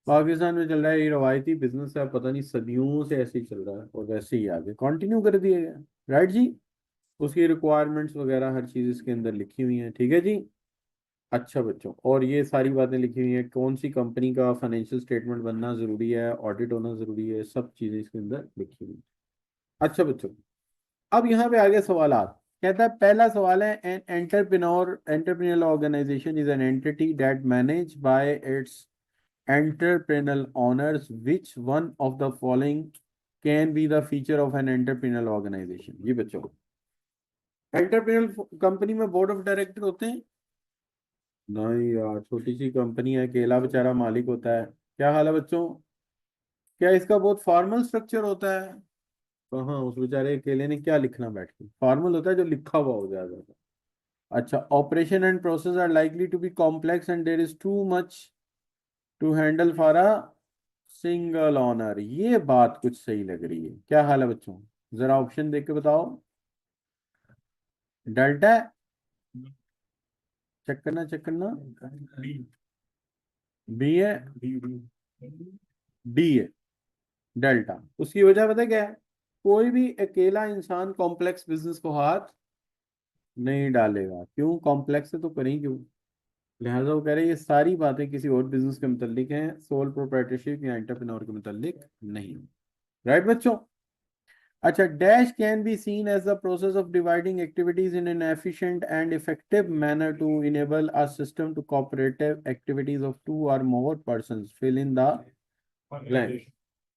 पाकिस्तान में चल रहा है। ये रवायती बिजनेस है, पता नहीं सदियों से ऐसे ही चल रहा है, और वैसे ही आगे कंटिन्यू कर दिया गया। राइट जी? उसकी रिक्वायरमेंट्स वगैरह हर चीज इसके अंदर लिखी हुई है। ठीक है जी? अच्छा बच्चों, और ये सारी बातें लिखी हुई हैं, कौन सी कंपनी का फाइनेंशियल स्टेटमेंट बनना जरूरी है, ऑडिट होना जरूरी है, सब चीजें इसके अंदर लिखी हुई हैं। अच्छा बच्चों, अब यहाँ पे आगे सवालात। कहता है, पहला सवाल है, an entrepreneur organization is an entity that manage by its entrepreneurial owners. Which one of the following can be the feature of an entrepreneurial organization? जी बच्चों, एंटरप्रेन्योर कंपनी में बोर्ड ऑफ डायरेक्टर होते हैं? नहीं यार, छोटी सी कंपनी है, अकेला बेचारा मालिक होता है। क्या हाल है बच्चों? क्या इसका बहुत फॉर्मल स्ट्रक्चर होता है? कहाँ, उस बेचारे अकेले ने क्या लिखना बैठ के? फॉर्मल होता है जो लिखा हुआ हो जाएगा। अच्छा, operation and process are likely to be complex and there is too much to handle for a single owner. ये बात कुछ सही लग रही है। क्या हाल है बच्चों? जरा ऑप्शन देख के बताओ। डेल्टा? चेक करना, चेक करना। बी है? डी है? डेल्टा। उसकी वजह पता है क्या है? कोई भी अकेला इंसान कॉम्प्लेक्स बिजनेस को हाथ नहीं डालेगा। क्यों? कॉम्प्लेक्स है तो करें क्यों? लिहाजा वो कह रहे हैं ये सारी बातें किसी और बिजनेस के मुतालिक हैं, सोल प्रोप्राइटरशिप या एंटरप्रेन्योर के मुतालिक नहीं। राइट बच्चों? अच्छा, dash can be seen as the process of dividing activities in an efficient and effective manner to enable a system to cooperative activities of two or more persons. Fill in the blank.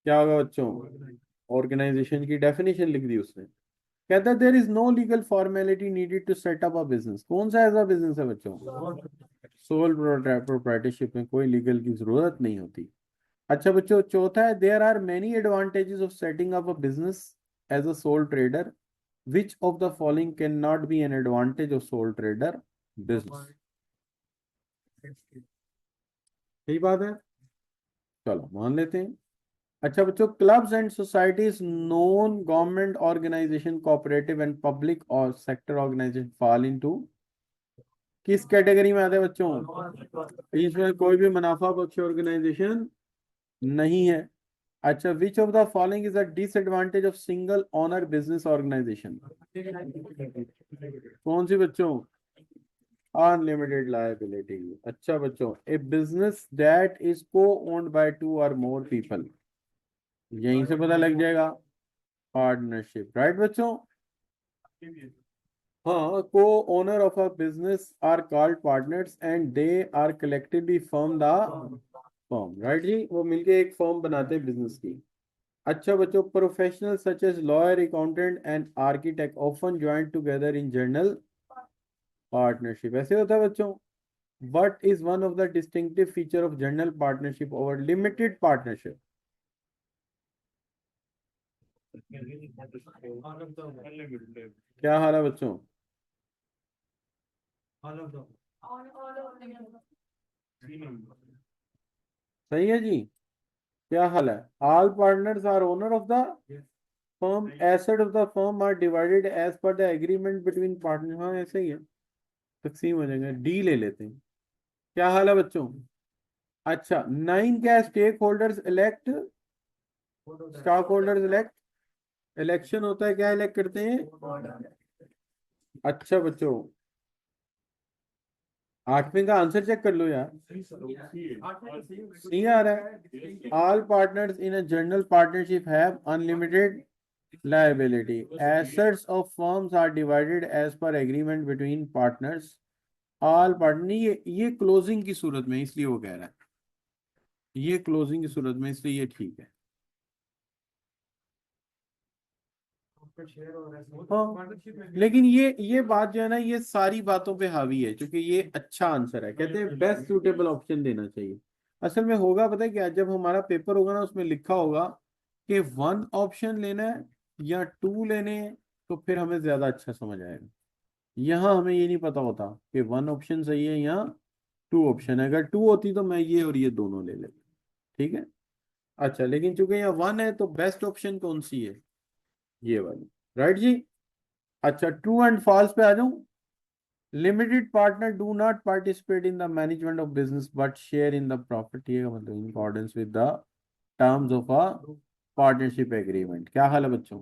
क्या होगा बच्चों? ऑर्गेनाइजेशन की डेफिनेशन लिख दी उसने। कहता है, there is no legal formality needed to set up a business. कौन सा ऐसा बिजनेस है बच्चों? सोल प्रोप्राइटरशिप में कोई लीगल की जरूरत नहीं होती। अच्छा बच्चों, चौथा है, there are many advantages of setting up a business as a sole trader. Which of the following can not be an advantage of sole trader business? यही बात है, चलो मान लेते हैं। अच्छा बच्चों, clubs and societies, non government organization, cooperative and public or sector organization fall into किस कैटेगरी में आते हैं बच्चों? इसमें कोई भी मुनाफा बख्श ऑर्गेनाइजेशन नहीं है। अच्छा, which of the following is a disadvantage of single owner business organization? कौन सी बच्चों? Unlimited liability. अच्छा बच्चों, a business that is co owned by two or more people, यहीं से पता लग जाएगा। पार्टनरशिप। राइट बच्चों? हाँ, co owner of a business are called partners and they are collectively form the firm. Right जी, वो मिलके एक फर्म बनाते हैं बिजनेस की। अच्छा बच्चों, professional such as lawyer, accountant and architect often join together in general partnership. ऐसे होता है बच्चों। What is one of the distinctive feature of general partnership over limited partnership? क्या हाल है बच्चों? सही है जी। क्या हाल है? All partners are owner of the firm, asset of the firm are divided as per the agreement between partner. हाँ ऐसे ही है, तकसीम हो जाएगा। डी ले लेते हैं। क्या हाल है बच्चों? अच्छा, नाइन, क्या stakeholders elect stockholders elect? Election होता है, क्या इलेक्ट करते हैं? अच्छा बच्चों, 8वें का आंसर चेक कर लो यार। सी आ रहा है। All partners in a general partnership have unlimited liability, assets of firms are divided as per agreement between partners, all partner. ये क्लोजिंग की सूरत में, इसलिए वो कह रहा है ये क्लोजिंग की सूरत में, इसलिए ये ठीक है। हाँ, लेकिन ये बात जो है ना, ये सारी बातों पे हावी है, क्योंकि ये अच्छा आंसर है। कहते हैं बेस्ट सूटेबल ऑप्शन देना चाहिए। असल में होगा पता है क्या, जब हमारा पेपर होगा ना, उसमें लिखा होगा कि वन ऑप्शन लेना है या टू लेने हैं, तो फिर हमें ज्यादा अच्छा समझ आएगा। यहाँ हमें ये नहीं पता होता कि वन ऑप्शन सही है या टू ऑप्शन है। अगर टू होती तो मैं ये और ये दोनों ले लेता। ठीक है। अच्छा, लेकिन चूंकि यहाँ वन है तो बेस्ट ऑप्शन कौन सी है, ये वाली। राइट जी। अच्छा, ट्रू एंड फॉल्स पे आ जाऊं। Limited partner do not participate in the management of business but share in the profit. ये का मतलब in accordance with the terms of a partnership agreement. क्या हाल है बच्चों?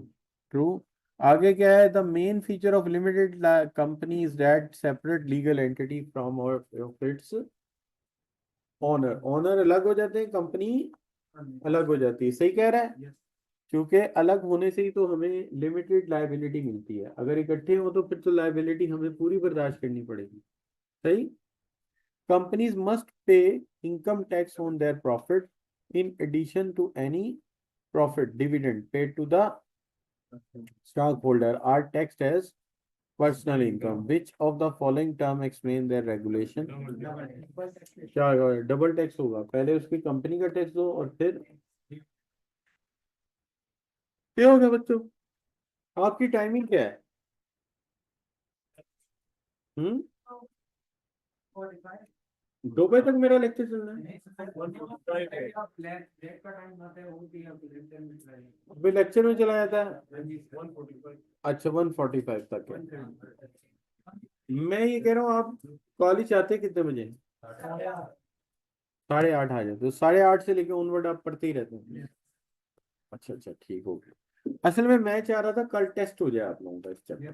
ट्रू। आगे क्या है, the main feature of limited company is that separate legal entity from of its owner. Owner अलग हो जाते हैं, कंपनी अलग हो जाती है। सही कह रहा है। क्योंकि अलग होने से ही तो हमें लिमिटेड लायबिलिटी मिलती है। अगर इकट्ठे हो तो फिर तो लायबिलिटी हमें पूरी बर्दाश्त करनी पड़ेगी। सही। Companies must pay income tax on their profit in addition to any profit dividend paid to the stockholder are taxed as personal income. Which of the following term explain their regulation. क्या डबल टैक्स होगा? पहले उसकी कंपनी का टैक्स दो और फिर क्या हो गया बच्चों? आपकी टाइमिंग क्या है? हम्म। 2 बजे तक मेरा लेक्चर चलना है? अभी लेक्चर में चला जाता है। अच्छा, 1:45 तक है। मैं ये कह रहा हूँ, आप कॉलेज आते कितने बजे? 8:30 आ जाते, तो 8:30 से लेके ऑनवर्ड आप पढ़ते ही रहते हैं? अच्छा अच्छा, ठीक हो गया। असल में मैं चाह रहा था कल टेस्ट हो जाए आप लोगों का इस चैप्टर,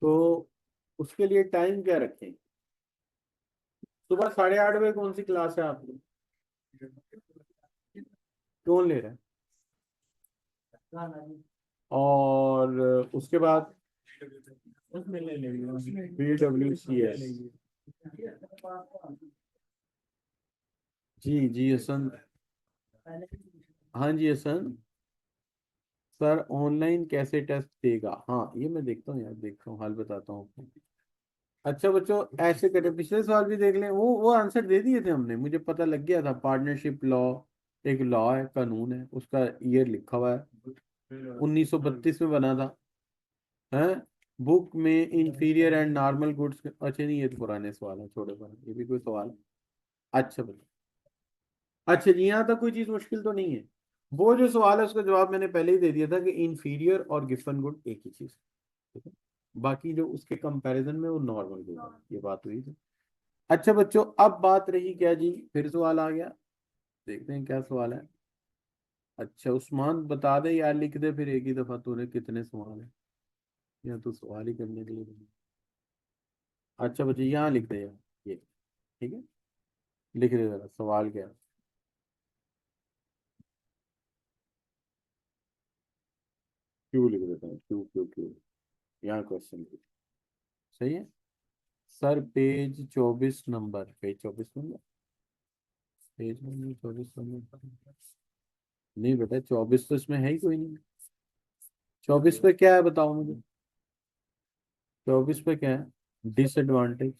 तो उसके लिए टाइम क्या रखें? सुबह 8:30 बजे कौन सी क्लास है आपकी? कौन ले रहा है? और उसके बाद PWCS। जी जी हसन। हाँ जी हसन। सर ऑनलाइन कैसे टेस्ट देगा? हाँ, ये मैं देखता हूँ यार, देखता हूँ, हाल बताता हूँ आपको। अच्छा बच्चों, ऐसे करें, पिछले सवाल भी देख लें। वो आंसर दे दिए थे हमने, मुझे पता लग गया था। पार्टनरशिप लॉ एक लॉ है, कानून है, उसका ईयर लिखा हुआ है, 1932 में बना था। है बुक में इंफीरियर एंड नॉर्मल गुड्स। अच्छा नहीं, ये तो पुराने सवाल है, छोड़ो पर ये भी कोई सवाल है। अच्छा बच्चों, अच्छा जी, यहाँ तक कोई चीज मुश्किल तो नहीं है। वो जो सवाल है उसका जवाब मैंने पहले ही दे दिया था कि इंफीरियर और गिफन गुड एक ही चीज। ठीक है। बाकी जो उसके कंपैरिजन में वो नॉर्मल गुड है, ये बात हुई थी। अच्छा बच्चों, अब बात रही क्या जी, फिर सवाल आ गया। देखते हैं क्या सवाल है। अच्छा उस्मान बता दे यार, लिख दे फिर एक ही दफा, तूने कितने सवाल है, या तो सवाल ही करने के लिए बनी। अच्छा बच्चे, यहाँ लिख दे यार ये। ठीक है, लिख दे जरा सवाल क्या है। क्यों लिख देता हूँ, क्यों क्यों क्यों। यहाँ क्वेश्चन सही है। Sir page 24 number, page 24 number, page number 24 number. नहीं बेटा, 24 तो इसमें है ही कोई नहीं। 24 पे क्या है बताओ मुझे? 24 पे क्या है? Disadvantage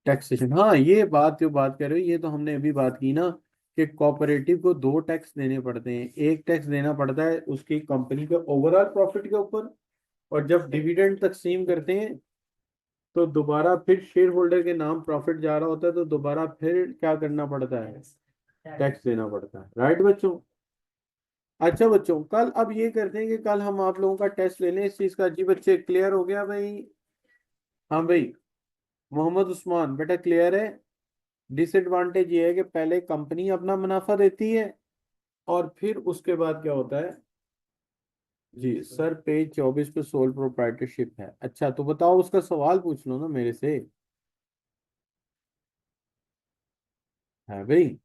taxation. हाँ, ये बात जो बात कर रहे हो, ये तो हमने अभी बात की ना, कि कोऑपरेटिव को 2 टैक्स देने पड़ते हैं। एक टैक्स देना पड़ता है उसकी कंपनी के ओवरऑल प्रॉफिट के ऊपर, और जब डिविडेंड तकसीम करते हैं तो दोबारा फिर शेयर होल्डर के नाम प्रॉफिट जा रहा होता है, तो दोबारा फिर क्या करना पड़ता है? टैक्स देना पड़ता है। राइट बच्चों। अच्छा बच्चों, कल अब ये करते हैं कि कल हम आप लोगों का टेस्ट ले लें इस चीज का। जी बच्चे, क्लियर हो गया भाई? हाँ भाई। मोहम्मद उस्मान बेटा, क्लियर है? डिसएडवांटेज ये है कि पहले कंपनी अपना मुनाफा देती है और फिर उसके बाद क्या होता है? जी सर, पेज 24 पे सोल प्रोप्राइटरशिप है। अच्छा तो बताओ, उसका सवाल पूछ लो ना मेरे से। है भाई।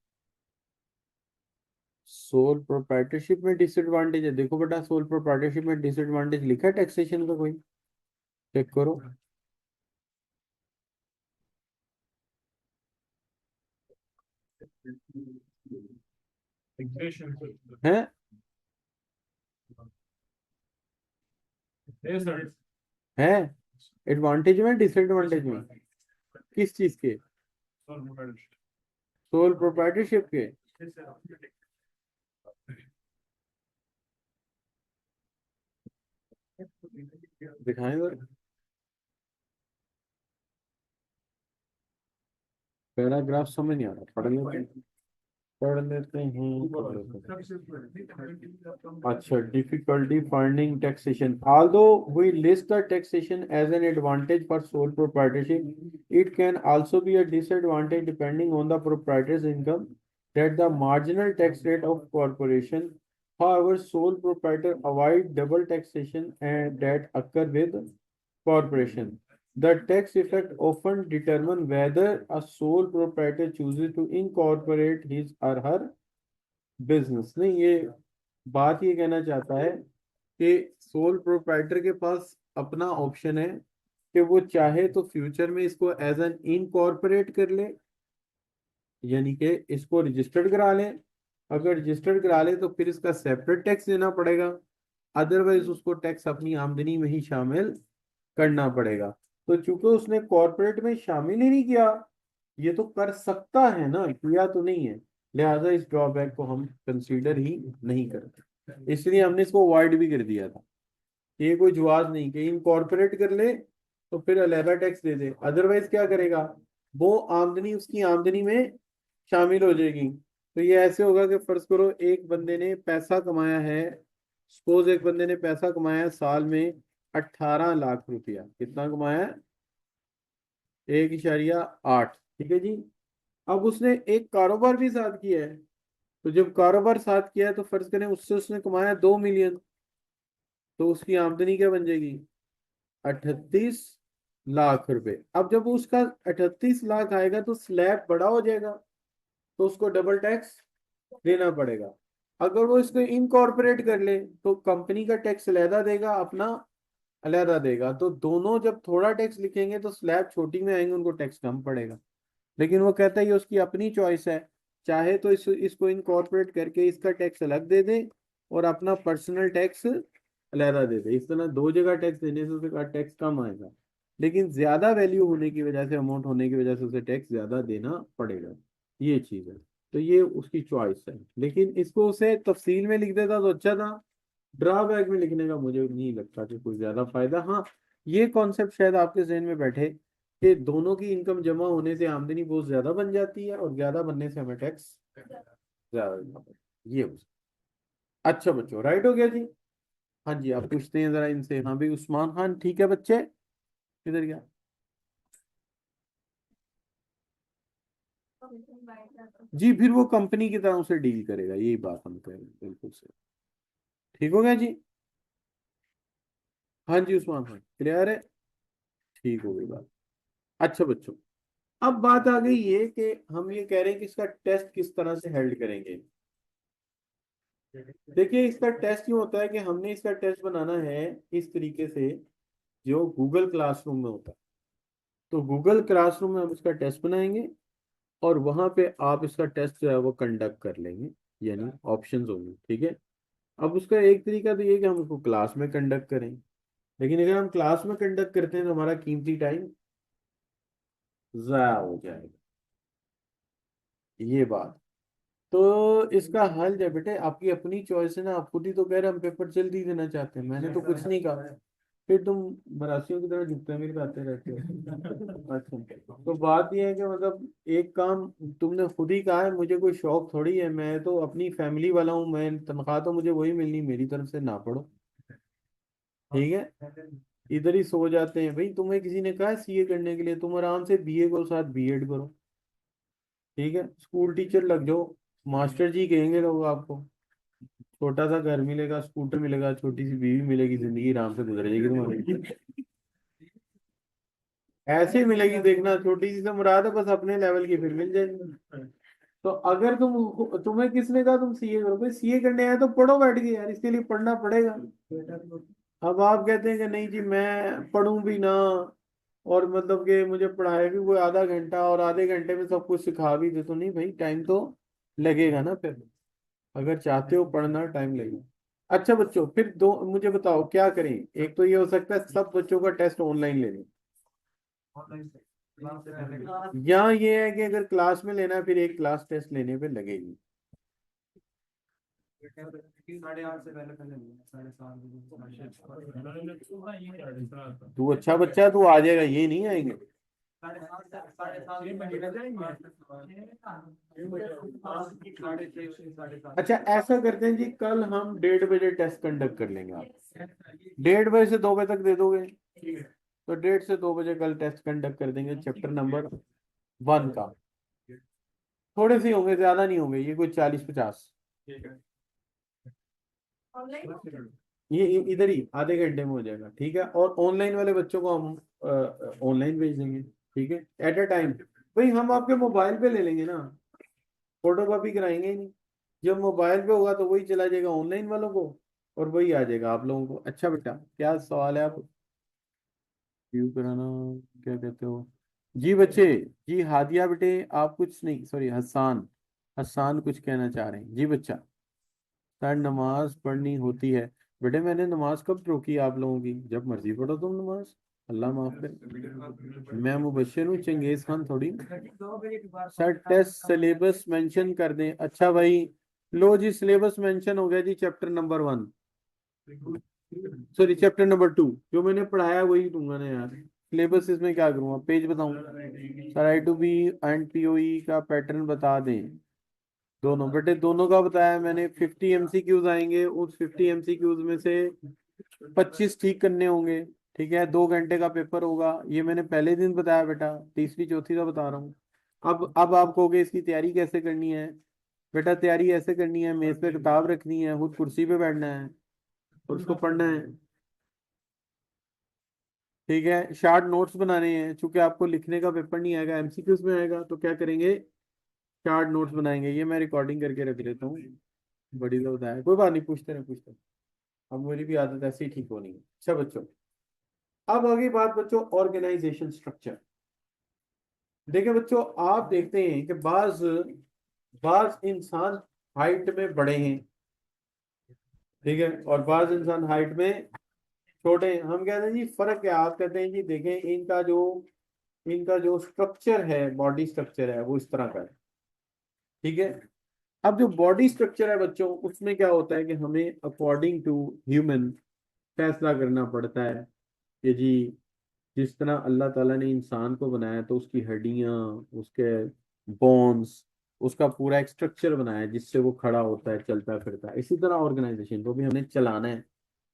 सोल प्रोप्राइटरशिप में डिसएडवांटेज है, देखो बेटा सोल प्रोप्राइटरशिप में डिसएडवांटेज लिखा है टैक्सेशन का, कोई चेक करो। है है एडवांटेज में डिसएडवांटेज में किस चीज के? सोल प्रोप्राइटरशिप के। दिखाएं जरा। पैराग्राफ समझ नहीं आ रहा, पढ़ लेते हैं। अच्छा, difficulty finding taxation. Although we list the taxation as an advantage for sole proprietorship, it can also be a disadvantage depending on the proprietor's income, that the marginal tax rate of corporation. However, sole proprietor avoid double taxation and that occur with corporation. The tax effect often determine whether a sole proprietor chooses to incorporate his or her business. नहीं, ये बात ये कहना चाहता है कि सोल प्रोप्राइटर के पास अपना ऑप्शन है कि वो चाहे तो फ्यूचर में इसको एज एन इनकॉर्पोरेट कर ले, यानी कि इसको रजिस्टर्ड करा ले। अगर रजिस्टर्ड करा ले तो फिर इसका सेपरेट टैक्स देना पड़ेगा, अदरवाइज उसको टैक्स अपनी आमदनी में ही शामिल करना पड़ेगा। तो चूंकि उसने कॉर्पोरेट में शामिल ही नहीं किया, ये तो कर सकता है ना, किया तो नहीं है, लिहाजा इस ड्रॉबैक को हम कंसीडर ही नहीं करते, इसलिए हमने इसको अवॉइड भी कर दिया था। ये कोई जवाब नहीं कि इनकॉर्पोरेट कर ले तो फिर अलहदा टैक्स दे दे, अदरवाइज क्या करेगा, वो आमदनी उसकी आमदनी में शामिल हो जाएगी। तो ये ऐसे होगा कि फर्ज करो एक बंदे ने पैसा कमाया है, सपोज एक बंदे ने पैसा कमाया है साल में 18 लाख रुपया, कितना कमाया है? 1.8, ठीक है जी। अब उसने एक कारोबार भी साथ किया है, तो जब कारोबार साथ किया है तो फर्ज करें उससे उसने कमाया 2 मिलियन, तो उसकी आमदनी क्या बन जाएगी? 38 लाख रुपए। अब जब उसका 38 लाख आएगा तो स्लैब बड़ा हो जाएगा, तो उसको डबल टैक्स देना पड़ेगा। अगर वो इसको इनकॉर्पोरेट कर ले तो कंपनी का टैक्स अलहदा देगा, अपना अलहदा देगा, तो दोनों जब थोड़ा टैक्स लिखेंगे तो स्लैब छोटी में आएंगे, उनको टैक्स कम पड़ेगा। लेकिन वो कहता है ये उसकी अपनी चॉइस है, चाहे तो इसको इनकॉर्पोरेट करके इसका टैक्स अलग दे दे और अपना पर्सनल टैक्स अलहदा दे दे। इस तरह दो जगह टैक्स देने से उसका टैक्स कम आएगा, लेकिन ज्यादा वैल्यू होने की वजह से, अमाउंट होने की वजह से उसे टैक्स ज्यादा देना पड़ेगा, ये चीज है। तो ये उसकी चॉइस है, लेकिन इसको उसे तफसील में लिख देता तो अच्छा था। ड्रॉबैक में लिखने का मुझे नहीं लगता कि कोई ज्यादा फायदा। हाँ, ये कॉन्सेप्ट शायद आपके जहन में बैठे कि दोनों की इनकम जमा होने से आमदनी बहुत ज्यादा बन जाती है और ज्यादा बनने से हमें टैक्स ज्यादा देना पड़ता है। ये हो सकता। अच्छा बच्चों, राइट हो गया जी। हाँ जी, आप पूछते हैं जरा इनसे। हाँ भाई उस्मान खान, ठीक है बच्चे, किधर गया? जी, फिर वो कंपनी की तरह उसे डील करेगा, यही बात हम कह रहे हैं, बिल्कुल सही। ठीक हो गया जी। हाँ जी उस्मान खान, क्लियर है, ठीक हो गई बात। अच्छा बच्चों, अब बात आ गई ये कि हम ये कह रहे हैं कि इसका टेस्ट किस तरह से हेल्ड करेंगे। देखिए, इसका टेस्ट यूँ होता है कि हमने इसका टेस्ट बनाना है इस तरीके से, जो गूगल क्लासरूम में होता है। तो गूगल क्लासरूम में हम इसका टेस्ट बनाएंगे और वहां पे आप इसका टेस्ट जो है वो कंडक्ट कर लेंगे, यानी ऑप्शंस होंगे, ठीक है। अब उसका एक तरीका तो ये है कि हम उसको क्लास में कंडक्ट करें, लेकिन अगर हम क्लास में कंडक्ट करते हैं तो हमारा कीमती टाइम ज़ाया हो जाएगा, ये बात। तो इसका हल जो है बेटे, आपकी अपनी चॉइस है ना, आप खुद ही तो कह रहे हैं हम पेपर जल्दी देना चाहते हैं, मैंने तो कुछ नहीं कहा। फिर तुम मरासियों की तरह झुकते मेरे पे आते रहते हो। अच्छा, तो बात यह है कि मतलब एक काम तुमने खुद ही कहा है, मुझे कोई शौक थोड़ी है, मैं तो अपनी फैमिली वाला हूँ, मैं तनख्वाह तो मुझे वही मिलनी, मेरी तरफ से ना पढ़ो, ठीक है। इधर ही सो जाते हैं भाई, तुम्हें किसी ने कहा सीए करने के लिए, तुम आराम से बीए करो साथ बीएड करो, ठीक है, स्कूल टीचर लग जाओ, मास्टर जी कहेंगे लोग आपको, छोटा सा घर मिलेगा, स्कूटर मिलेगा, छोटी सी बीवी मिलेगी, जिंदगी आराम से गुजर जाएगी तुम्हारी। ऐसे मिलेगी, देखना, छोटी सी से मुराद है, बस अपने लेवल की फिर मिल जाएगी। तो अगर तुम्हें किसने कहा तुम सीए करोगे? सीए करने आए तो पढ़ो बैठ के यार, इसके लिए पढ़ना पड़ेगा। अब आप कहते हैं कि नहीं जी मैं पढ़ूं भी ना, और मतलब कि मुझे पढ़ाए भी वो आधा घंटा और आधे घंटे में सब कुछ सिखा भी दे, तो नहीं भाई, टाइम तो लगेगा ना फिर। अगर चाहते हो पढ़ना, टाइम लगेगा। अच्छा बच्चों, फिर दो मुझे बताओ क्या करें। एक तो ये हो सकता है सब बच्चों का टेस्ट ऑनलाइन ले लें, या ये है कि अगर क्लास में लेना है फिर एक क्लास टेस्ट लेने पे लगेगी। 8:30 से पहले पहले नहीं, 7:30 तू अच्छा बच्चा है, तू आ जाएगा, ये नहीं आएंगे। 7:30 अच्छा ऐसा करते हैं जी, कल हम 1:30 बजे टेस्ट कंडक्ट कर लेंगे। आप 1:30 बजे से 2 बजे तक दे दोगे? तो 1:30 से 2 बजे कल टेस्ट कंडक्ट कर देंगे चैप्टर नंबर 1 का। थोड़े से होंगे, ज्यादा नहीं होंगे, ये कोई 40-50। ये इधर ही आधे घंटे में हो जाएगा, ठीक है। और ऑनलाइन वाले बच्चों को हम ऑनलाइन भेज देंगे, ठीक है, एट अ टाइम। भाई हम आपके मोबाइल पे ले लेंगे ना, फोटो कॉपी कराएंगे ही नहीं। जब मोबाइल पे होगा तो वही चला जाएगा ऑनलाइन वालों को, और वही आ जाएगा आप लोगों को। अच्छा बेटा, क्या सवाल है? आप व्यू कराना, क्या कहते हो? जी बच्चे, जी हादिया बेटे, आप कुछ नहीं, सॉरी हसान, हसान कुछ कहना चाह रहे हैं जी बच्चा। सर नमाज पढ़नी होती है। बेटे मैंने नमाज कब रोकी आप लोगों की? जब मर्जी पढ़ो तुम नमाज, अल्लाह माफ करे। मैं मुबशर हूँ, चंगेज खान थोड़ी। सर टेस्ट सिलेबस मेंशन कर दें। अच्छा भाई, लो जी सिलेबस मेंशन हो गया जी, chapter number 1, sorry chapter number 2। जो मैंने पढ़ाया वही दूंगा ना यार। सिलेबस इसमें क्या करूँगा, पेज बताऊँ? Sir I two B and POE का पैटर्न बता दें। दोनों बेटे, दोनों का बताया मैंने। 50 MCQs आएंगे, उस 50 MCQs में से 25 ठीक करने होंगे, ठीक है। 2 घंटे का पेपर होगा, ये मैंने पहले दिन बताया बेटा, तीसरी चौथी का बता रहा हूँ। अब आप कहोगे इसकी तैयारी कैसे करनी है? बेटा तैयारी ऐसे करनी है, मेज पे किताब रखनी है, खुद कुर्सी पे बैठना है और उसको पढ़ना है, ठीक है। शार्ट नोट्स बनाने हैं, चूंकि आपको लिखने का पेपर नहीं आएगा, MCQs में आएगा, तो क्या करेंगे, शार्ट नोट्स बनाएंगे। ये मैं रिकॉर्डिंग करके रख लेता हूँ। बड़ी तो बताया, कोई बात नहीं, पूछते रहे पूछते रहे। अब मेरी भी आदत ऐसे ही ठीक होनी है। अच्छा बच्चों, अब आगे बात बच्चों ऑर्गेनाइजेशन स्ट्रक्चर। देखिए बच्चों, आप देखते हैं कि बाज बाज इंसान हाइट में बड़े हैं, ठीक है, और बाज इंसान हाइट में छोटे हैं। हम कहते हैं जी फर्क क्या? आप कहते हैं जी देखें, इनका जो स्ट्रक्चर है, बॉडी स्ट्रक्चर है, वो इस तरह का है, ठीक है। अब जो बॉडी स्ट्रक्चर है बच्चों, उसमें क्या होता है कि हमें अकॉर्डिंग टू ह्यूमन फैसला करना पड़ता है कि जी जिस तरह अल्लाह ताला ने इंसान को बनाया, तो उसकी हड्डियां, उसके बोन्स, उसका पूरा एक स्ट्रक्चर बनाया है जिससे वो खड़ा होता है, चलता फिरता है। इसी तरह ऑर्गेनाइजेशन को भी हमने चलाना है,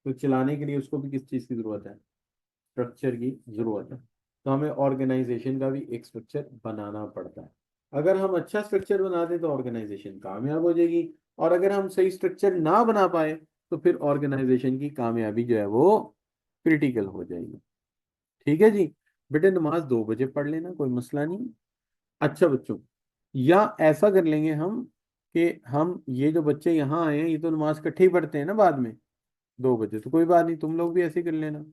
तो चलाने के लिए उसको भी किस चीज़ की जरूरत है? स्ट्रक्चर की जरूरत है। तो हमें ऑर्गेनाइजेशन का भी एक स्ट्रक्चर बनाना पड़ता है। अगर हम अच्छा स्ट्रक्चर बना दें तो ऑर्गेनाइजेशन कामयाब हो जाएगी, और अगर हम सही स्ट्रक्चर ना बना पाए तो फिर ऑर्गेनाइजेशन की कामयाबी जो है वो क्रिटिकल हो जाएगी, ठीक है जी। बेटे नमाज 2 बजे पढ़ लेना, कोई मसला नहीं। अच्छा बच्चों, या ऐसा कर लेंगे हम कि हम ये जो बच्चे यहाँ आए हैं, ये तो नमाज इकट्ठे ही पढ़ते हैं ना बाद में 2 बजे, तो कोई बात नहीं, तुम लोग भी ऐसे ही कर लेना।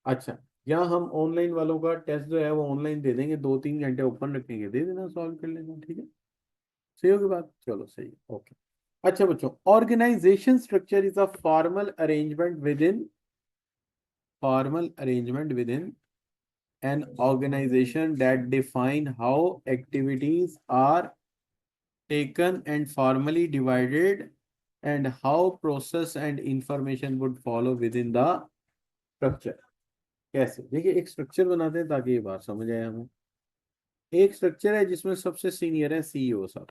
अच्छा, या हम ऑनलाइन वालों का टेस्ट जो है वो ऑनलाइन दे देंगे, 2-3 घंटे ओपन रखेंगे, दे देना, सॉल्व कर लेना, ठीक है। सही होगी बात, चलो सही है, ओके। अच्छा बच्चों, organization structure is a formal arrangement within an organization that define how activities are taken and formally divided, and how process and information would follow within the structure। कैसे? देखिए एक स्ट्रक्चर बनाते हैं ताकि ये बात समझ आए हमें। एक स्ट्रक्चर है जिसमें सबसे सीनियर है CEO साहब।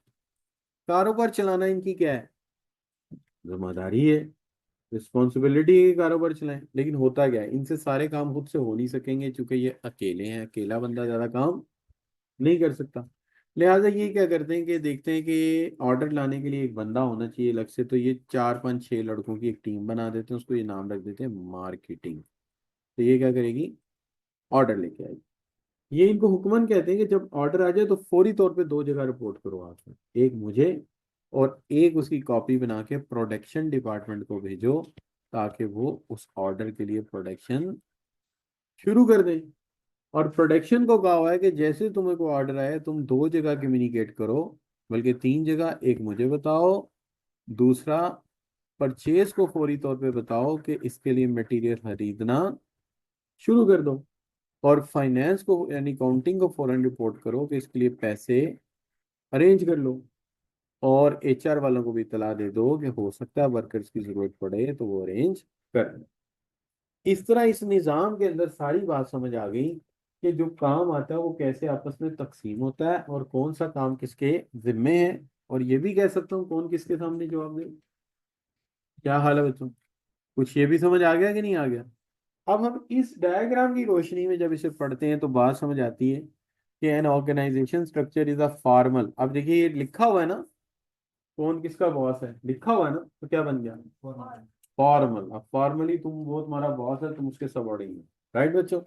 कारोबार चलाना इनकी क्या है? जिम्मेदारी है, रिस्पॉन्सिबिलिटी है कि कारोबार चलाएं। लेकिन होता क्या है, इनसे सारे काम खुद से हो नहीं सकेंगे, क्योंकि ये अकेले हैं, अकेला बंदा ज्यादा काम नहीं कर सकता। लिहाजा ये क्या करते हैं कि देखते हैं कि ऑर्डर लाने के लिए एक बंदा होना चाहिए अलग से, तो ये 4-5-6 लड़कों की एक टीम बना देते हैं, उसको ये नाम रख देते हैं मार्केटिंग। तो ये क्या करेगी, ऑर्डर लेके आएगी। ये इनको हुक्मन कहते हैं कि जब ऑर्डर आ जाए तो फौरी तौर पे दो जगह रिपोर्ट करो आप, एक मुझे और एक उसकी कॉपी बना के प्रोडक्शन डिपार्टमेंट को भेजो, ताकि वो उस ऑर्डर के लिए प्रोडक्शन शुरू कर दें। और प्रोडक्शन को कहा हुआ है कि जैसे तुम्हें को ऑर्डर आए तुम दो जगह कम्युनिकेट करो, बल्कि तीन जगह। एक मुझे बताओ, दूसरा परचेज को फौरी तौर पे बताओ कि इसके लिए मटेरियल खरीदना शुरू कर दो, और फाइनेंस को यानी काउंटिंग को फौरन रिपोर्ट करो कि इसके लिए पैसे अरेंज कर लो, और एचआर वालों को भी इतला दे दो कि हो सकता है वर्कर्स की जरूरत पड़े तो वो अरेंज कर लें। इस तरह इस निज़ाम के अंदर सारी बात समझ आ गई कि जो काम आता है वो कैसे आपस में तकसीम होता है और कौन सा काम किसके जिम्मे है। और ये भी कह सकता हूँ कौन किसके सामने जवाब दे। क्या हाल है बच्चों, कुछ ये भी समझ आ गया कि नहीं आ गया? अब हम इस डायग्राम की रोशनी में जब इसे पढ़ते हैं तो बात समझ आती है कि an organization structure is a formal. अब देखिए ये लिखा हुआ है ना, कौन किसका बॉस है, लिखा हुआ है ना, तो क्या बन गया? फॉर्मल। अब फॉर्मली तुम, वो तुम्हारा बॉस है, तुम उसके सबऑर्डिनेट हो, राइट बच्चों?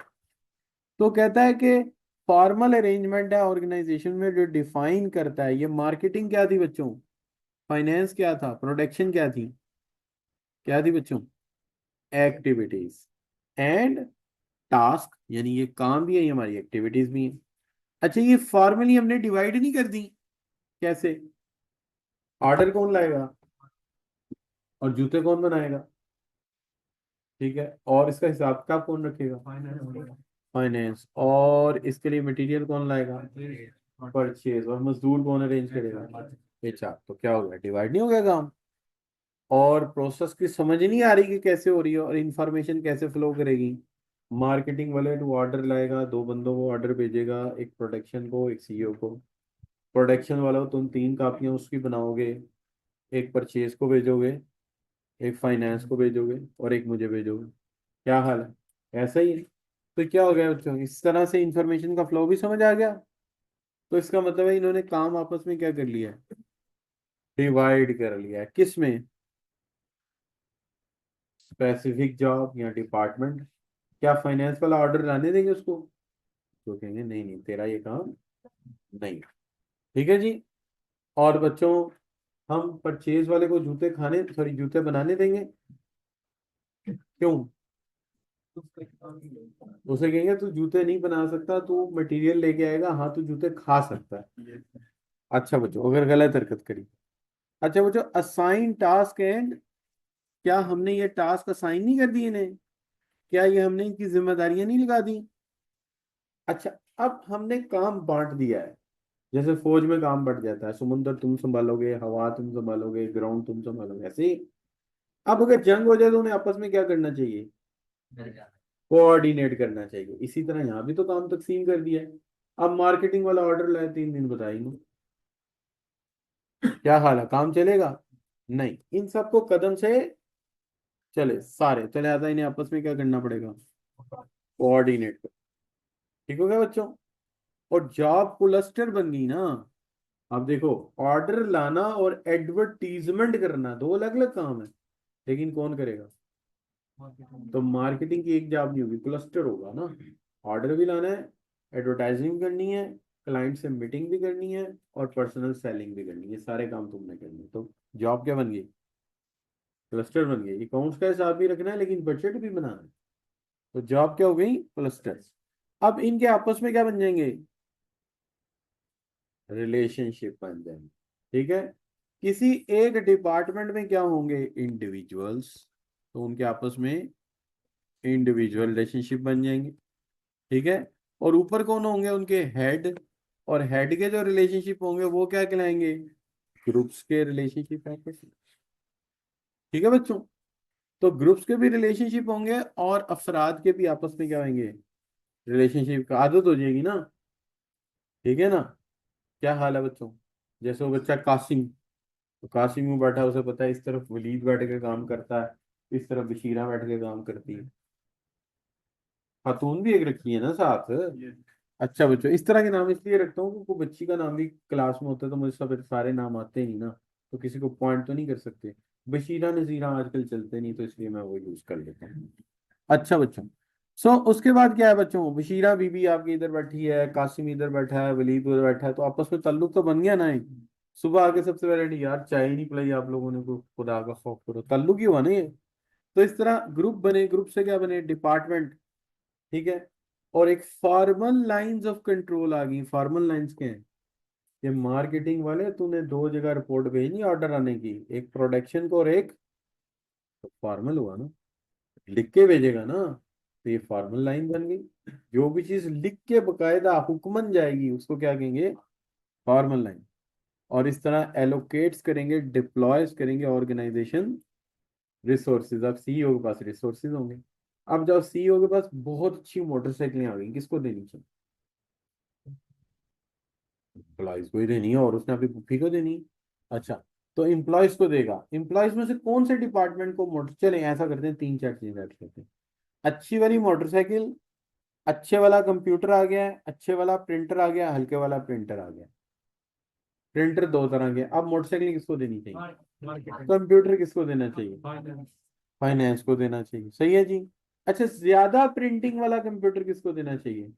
तो कहता है कि फॉर्मल अरेंजमेंट है ऑर्गेनाइजेशन में जो डिफाइन करता है। ये मार्केटिंग क्या थी बच्चों, फाइनेंस क्या था, प्रोडक्शन क्या थी, क्या थी बच्चों? एक्टिविटीज एंड टास्क, यानी ये काम भी है, ये हमारी एक्टिविटीज भी है। अच्छा, ये फॉर्मली हमने डिवाइड नहीं कर दी, कैसे? ऑर्डर कौन लाएगा और जूते कौन बनाएगा, ठीक है, और इसका हिसाब किताब कौन रखेगा? फाइनेंस। और इसके लिए मटेरियल कौन लाएगा? परचेज। और मजदूर कौन अरेंज करेगा? एचआर। तो क्या हो गया, डिवाइड नहीं हो गया काम? और प्रोसेस की समझ नहीं आ रही कि कैसे हो रही है और इंफॉर्मेशन कैसे फ्लो करेगी। मार्केटिंग वाले तो ऑर्डर लाएगा, दो बंदों को ऑर्डर भेजेगा, एक प्रोडक्शन को, एक सीईओ को। प्रोडक्शन वाला तुम तीन कापियां उसकी बनाओगे, एक परचेज को भेजोगे, एक फाइनेंस को भेजोगे, और एक मुझे भेजोगे। क्या हाल है, ऐसा ही है। तो क्या हो गया बच्चों, इस तरह से इंफॉर्मेशन का फ्लो भी समझ आ गया। तो इसका मतलब है इन्होंने काम आपस में क्या कर लिया है, डिवाइड कर लिया है। किस में? स्पेसिफिक जॉब या डिपार्टमेंट। क्या फाइनेंस वाला ऑर्डर लाने देंगे उसको? तो कहेंगे नहीं नहीं, तेरा ये काम नहीं। ठीक है जी। और बच्चों, हम परचेज वाले को जूते खाने, सॉरी जूते बनाने देंगे? क्यों? उसे कहेंगे तू जूते नहीं बना सकता, तू मटेरियल लेके आएगा, हाँ तू जूते खा सकता है। अच्छा बच्चों, अगर गलत हरकत करी। अच्छा बच्चों, असाइन टास्क एंड, क्या हमने ये टास्क असाइन नहीं कर दिए इन्हें? क्या ये हमने इनकी जिम्मेदारियां नहीं लगा दी? अच्छा, अब हमने काम बांट दिया है। जैसे फौज में काम बढ़ जाता है, समुद्र तुम संभालोगे, हवा तुम संभालोगे, ग्राउंड तुम संभालोगे, ऐसे ही। अब अगर जंग हो जाए तो उन्हें आपस में क्या करना चाहिए? कोऑर्डिनेट करना चाहिए। इसी तरह यहाँ भी तो काम तकसीम कर दिया है। अब मार्केटिंग वाला ऑर्डर लाए, 3 दिन बताइए, क्या हाल है, काम चलेगा? नहीं, इन सबको कदम से चले सारे चले आता, इन्हें आपस में क्या करना पड़ेगा? कोऑर्डिनेट। ठीक हो गया बच्चों? और जॉब क्लस्टर बन गई ना। अब देखो, ऑर्डर लाना और एडवर्टीजमेंट करना दो अलग अलग काम है, लेकिन कौन करेगा? तो मार्केटिंग की एक जॉब नहीं होगी, क्लस्टर होगा ना। ऑर्डर भी लाना है, एडवर्टाइजिंग भी करनी है, क्लाइंट से मीटिंग भी करनी है, और पर्सनल सेलिंग भी करनी है। सारे काम तुमने करने हैं। तो जॉब क्या बन गई? क्लस्टर बन गई। अकाउंट्स का हिसाब भी रखना है लेकिन बजट भी बनाना है। तो जॉब क्या हो गई? क्लस्टर। अब इनके आपस में क्या बन जाएंगे? रिलेशनशिप बन जाएंगे। ठीक है। किसी एक डिपार्टमेंट में क्या होंगे? इंडिविजुअल्स। तो उनके आपस में इंडिविजुअल रिलेशनशिप बन जाएंगे। ठीक है। और ऊपर कौन होंगे? उनके हेड। और हेड के जो रिलेशनशिप होंगे वो क्या कहलाएंगे? ग्रुप्स के रिलेशनशिप आपस में। ठीक है बच्चों? तो ग्रुप्स के भी रिलेशनशिप होंगे और अफराद के भी आपस में क्या होंगे? रिलेशनशिप का आदत हो जाएगी ना। ठीक है ना? क्या हाल है बच्चों? जैसे वो बच्चा कासिम, तो कासिम में बैठा है, उसे पता है इस तरफ वलीद बैठ के काम करता है, इस तरफ बशीरा बैठ के काम करती है। खातून भी एक रखी है ना साथ। अच्छा बच्चों, इस तरह के नाम इसलिए रखता हूँ क्योंकि बच्ची का नाम भी क्लास में होता है तो मुझे सब सारे नाम आते नहीं ना, तो किसी को पॉइंट तो नहीं कर सकते। बशीरा नजीरा आजकल चलते नहीं, तो इसलिए मैं वो यूज कर लेता हूँ। अच्छा बच्चों, उसके बाद क्या है बच्चों, बशीरा बीबी आपकी इधर बैठी है, कासिम इधर बैठा है, वलीद उधर बैठा है, तो आपस में ताल्लुक तो बन गया ना एक। सुबह आके सबसे पहले नहीं यार चाय ही नहीं पिलाई आप लोगों ने, को खुदा का खौफ करो, ताल्लुक ही हुआ ना ये। तो इस तरह ग्रुप बने, ग्रुप से क्या बने, डिपार्टमेंट। ठीक है। और एक फॉर्मल लाइंस ऑफ कंट्रोल आ गई। फॉर्मल लाइंस क्या है, ये मार्केटिंग वाले तूने दो जगह रिपोर्ट भेजनी ऑर्डर आने की, एक प्रोडक्शन को और एक, तो फॉर्मल हुआ ना, लिख के भेजेगा ना, तो ये फॉर्मल लाइन बन गई। जो भी चीज लिख के बकायदा हुक्मन जाएगी उसको क्या कहेंगे, फॉर्मल लाइन। और इस तरह एलोकेट्स करेंगे, डिप्लॉयज करेंगे ऑर्गेनाइजेशन रिसोर्सेज। अब सीईओ के पास रिसोर्सेज होंगे। अब जब सीईओ के पास बहुत अच्छी मोटरसाइकिलें आ गई, किसको देनी चाहिए, एम्प्लॉयज को ही देनी है, और उसने अभी पुफी को देनी है। अच्छा, तो एम्प्लॉयज को देगा। एम्प्लॉयज में से कौन से डिपार्टमेंट को मोटर, चले ऐसा करते हैं, तीन चार चीजें ऐड करते हैं। अच्छी वाली मोटरसाइकिल, अच्छे वाला कंप्यूटर आ गया है, अच्छे वाला प्रिंटर आ गया, हल्के वाला प्रिंटर आ गया। प्रिंटर दो तरह के। अब मोटरसाइकिल किसको देनी चाहिए, मार्केटिंग। कंप्यूटर किसको देना चाहिए, फाइनेंस को देना चाहिए, सही है जी। अच्छा, ज्यादा प्रिंटिंग वाला कंप्यूटर किसको देना चाहिए,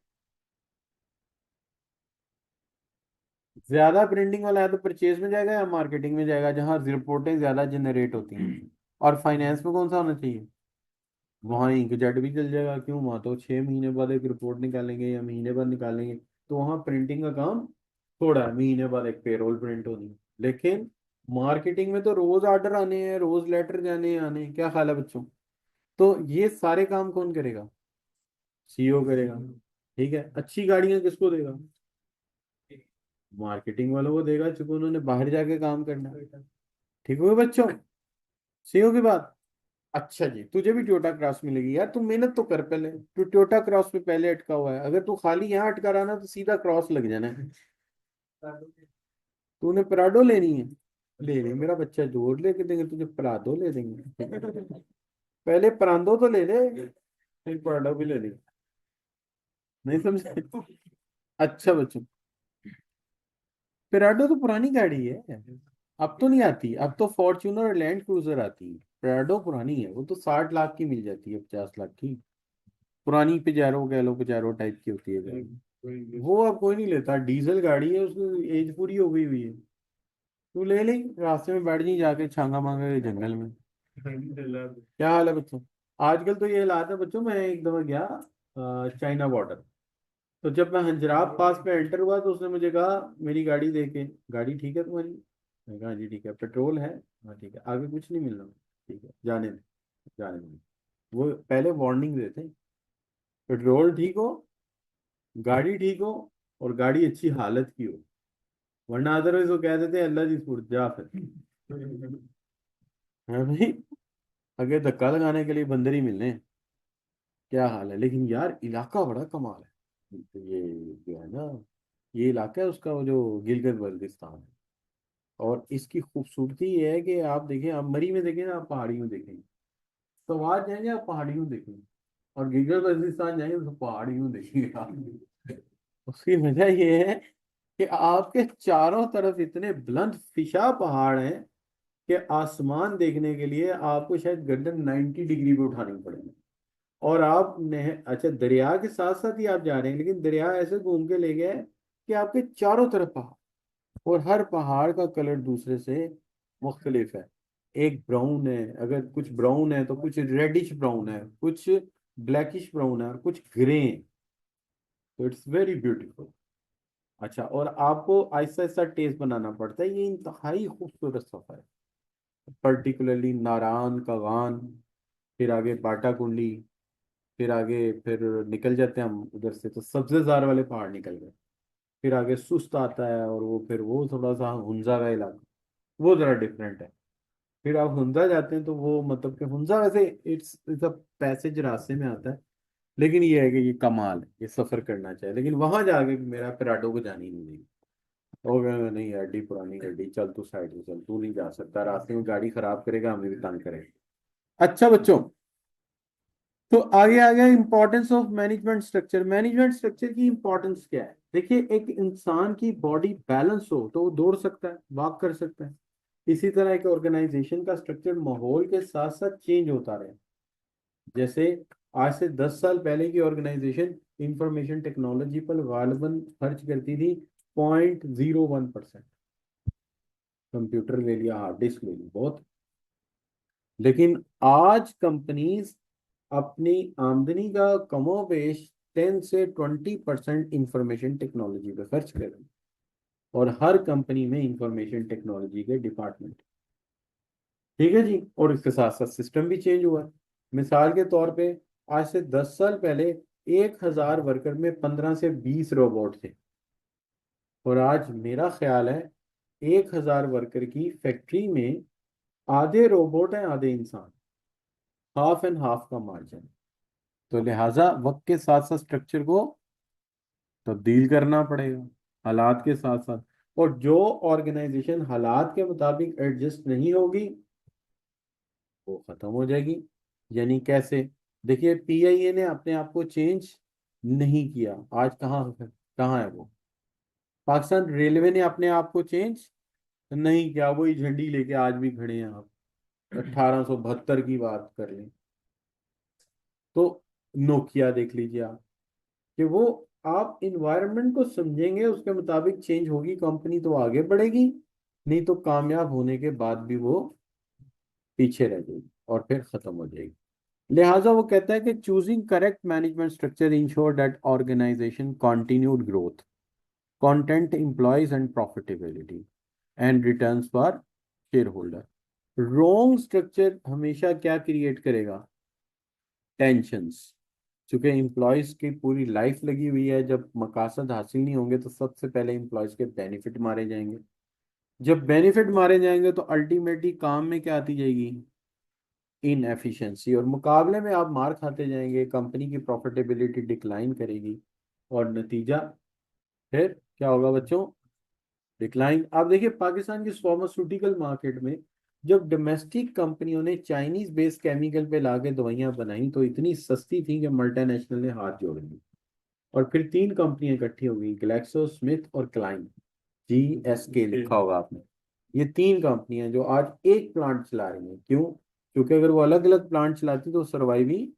ज्यादा प्रिंटिंग वाला है तो परचेज में जाएगा या मार्केटिंग में जाएगा, जहां रिपोर्टें ज्यादा जनरेट होती हैं। और फाइनेंस में कौन सा होना चाहिए, वहां इंकजेट भी चल जाएगा, क्यों, वहां तो 6 महीने बाद एक रिपोर्ट निकालेंगे या महीने बाद निकालेंगे, तो वहां प्रिंटिंग का काम थोड़ा है, महीने बाद एक पेरोल प्रिंट होनी है। लेकिन मार्केटिंग में तो रोज ऑर्डर आने हैं, रोज लेटर जाने हैं आने हैं। क्या ख्याल है बच्चों, तो ये सारे काम कौन करेगा, सीईओ करेगा। ठीक है। अच्छी गाड़ियां किसको देगा, मार्केटिंग वालों को देगा, क्योंकि उन्होंने बाहर जाके काम करना है। ठीक हो गया बच्चों, सीईओ की बात। अच्छा जी, तुझे भी टोयोटा क्रॉस मिलेगी यार, तू मेहनत तो कर पहले। तू टोयोटा क्रॉस पे पहले अटका हुआ है, अगर तू खाली यहाँ अटका रहा ना तो सीधा क्रॉस लग जाना है। तूने पराडो लेनी है, ले ले, मेरा बच्चा जोर लेके देंगे तुझे, पराडो ले देंगे। पहले परांदो तो ले ले, फिर पराडो भी ले लेंगे। नहीं समझे। अच्छा बच्चों, पराडो तो पुरानी गाड़ी है, अब तो नहीं आती, अब तो फॉर्च्यूनर और लैंड क्रूजर आती है। पराडो पुरानी है, वो तो 60 लाख की मिल जाती है, 50 लाख की। पुरानी पिजारो कह लो, पिजारो टाइप की होती है गाड़ी। वो अब कोई नहीं लेता, डीजल गाड़ी है, उसकी एज पूरी हो गई हुई है। तू ले ले, रास्ते में बैठ जी जाके छांगा मांगा के जंगल में। क्या हाल है बच्चों, आजकल तो ये हालात है बच्चों। मैं एक दफा गया चाइना बॉर्डर, तो जब मैं हंजराब पास पे एंटर हुआ तो उसने मुझे कहा, मेरी गाड़ी देके, गाड़ी ठीक है तुम्हारी, मैं कहा "हाँ जी ठीक है, पेट्रोल है, हाँ ठीक है, आगे कुछ नहीं मिलना, ठीक है जाने दे, जाने दे"। वो पहले वार्निंग देते, पेट्रोल ठीक हो, गाड़ी ठीक हो, और गाड़ी अच्छी हालत की हो, वरना अदरवाइज वो कह देते हैं अल्लाह जी स्पुर्द जा फिर। है भाई, आगे धक्का लगाने के लिए बंदर ही मिलने हैं। क्या हाल है, लेकिन यार इलाका बड़ा कमाल है। तो ये जो है ना, ये इलाका है उसका, वो जो गिलगित बल्तिस्तान है। और इसकी खूबसूरती ये है कि आप देखें, आप मरी में देखें ना, आप पहाड़ियों में देखेंगे, तो वहां जाएंगे आप पहाड़ियों में देखेंगे, और गिलगित बल्तिस्तान जाएंगे तो पहाड़ियों में देखेंगे आप। उसकी वजह ये है कि आपके चारों तरफ इतने बुलंद फिशा पहाड़ हैं कि आसमान देखने के लिए आपको शायद गर्दन 90 डिग्री पे उठानी पड़ेगी। और आप अच्छा, दरिया के साथ साथ ही आप जा रहे हैं, लेकिन दरिया ऐसे घूम के ले गया है कि आपके चारों तरफ पहाड़, और हर पहाड़ का कलर दूसरे से मुख्तलिफ है। एक ब्राउन है, अगर कुछ ब्राउन है तो कुछ रेडिश ब्राउन है, कुछ ब्लैकिश ब्राउन है, और कुछ ग्रे है। तो इट्स वेरी ब्यूटीफुल। अच्छा, और आपको आहिस्ता आहिस्ता टेस्ट बनाना पड़ता है, ये इंतहाई खूबसूरत सफर है। पर्टिकुलरली नारायण कगान, फिर आगे बाटा कुंडी, फिर आगे फिर निकल जाते हैं हम उधर से तो सब्जेदार वाले पहाड़ निकल गए। फिर आगे सुस्त आता है, और वो फिर वो थोड़ा सा हुंजा का इलाका, वो जरा डिफरेंट है। फिर आप हुंजा जाते हैं तो वो मतलब कि हुंजा वैसे इट्स इट्स अ पैसेज रास्ते में आता है, लेकिन ये है कि ये कमाल है, ये सफर करना चाहिए, लेकिन वहां जाके मेरा पराडो को जानी नहीं देगी। ओ नहीं यार, डी पुरानी गड्डी, चल तू साइड में चल, तू नहीं जा सकता, रास्ते में गाड़ी खराब करेगा, हमें भी तंग करेगा। अच्छा बच्चों, तो आगे आ गया importance of management structure. Management structure की इंपॉर्टेंस क्या है, देखिए एक इंसान की बॉडी बैलेंस हो तो वो दौड़ सकता है, वॉक कर सकता है। इसी तरह एक ऑर्गेनाइजेशन का स्ट्रक्चर माहौल के साथ साथ चेंज होता रहे। जैसे आज से 10 साल पहले की ऑर्गेनाइजेशन इंफॉर्मेशन टेक्नोलॉजी पर गालिबन खर्च करती थी 0.01%। कंप्यूटर ले लिया, हार्ड डिस्क ले ली, बहुत। लेकिन आज कंपनीज अपनी आमदनी का कमोबेश 10 से 20% इंफॉर्मेशन टेक्नोलॉजी पे खर्च कर रही है। और हर कंपनी में इंफॉर्मेशन टेक्नोलॉजी के डिपार्टमेंट, ठीक है जी। और इसके साथ साथ सिस्टम भी चेंज हुआ है। मिसाल के तौर पे आज से 10 साल पहले 1,000 वर्कर में 15 से 20 रोबोट थे। और आज मेरा ख्याल है 1,000 वर्कर की फैक्ट्री में आधे रोबोट हैं, आधे इंसान। हाफ एंड हाफ का मार्जिन। तो लिहाजा वक्त के साथ साथ स्ट्रक्चर को तब्दील करना पड़ेगा, हालात के साथ साथ। और जो ऑर्गेनाइजेशन हालात के मुताबिक एडजस्ट नहीं होगी वो खत्म हो जाएगी। यानी कैसे? देखिए, पीआईए ने अपने आप को चेंज नहीं किया, आज कहाँ कहाँ है वो। पाकिस्तान रेलवे ने अपने आप को चेंज नहीं किया, वही झंडी लेके आज भी खड़े हैं आप। 1872 की बात कर लें तो नोकिया देख लीजिए आप, कि वो, आप इन्वायरमेंट को समझेंगे उसके मुताबिक चेंज होगी कंपनी तो आगे बढ़ेगी, नहीं तो कामयाब होने के बाद भी वो पीछे रह जाएगी और फिर खत्म हो जाएगी। लिहाजा वो कहता है कि choosing correct management structure ensure that organization continued growth, content employees and profitability and returns for shareholder. Wrong structure हमेशा क्या क्रिएट करेगा? टेंशंस। चूंकि एम्प्लॉयज की पूरी लाइफ लगी हुई है, जब मकासद हासिल नहीं होंगे तो सबसे पहले एम्प्लॉयज के बेनिफिट मारे जाएंगे। जब बेनिफिट मारे जाएंगे तो अल्टीमेटली काम में क्या आती जाएगी? इनएफिशिएंसी। और मुकाबले में आप मार खाते जाएंगे, कंपनी की प्रॉफिटेबिलिटी डिक्लाइन करेगी। और नतीजा फिर क्या होगा बच्चों? डिक्लाइन। आप देखिए पाकिस्तान की फार्मास्यूटिकल मार्केट में जब डोमेस्टिक कंपनियों ने चाइनीज बेस्ड केमिकल पे लाके दवाइयां बनाई तो इतनी सस्ती थी कि मल्टीनेशनल ने हाथ जोड़ ली। और फिर तीन कंपनियां इकट्ठी हो गई, ग्लैक्सो स्मिथ और क्लाइन। GSK लिखा होगा आपने। ये तीन कंपनियां जो आज एक प्लांट चला रही हैं। क्यों? क्योंकि अगर वो अलग अलग प्लांट चलाती तो सर्वाइव ही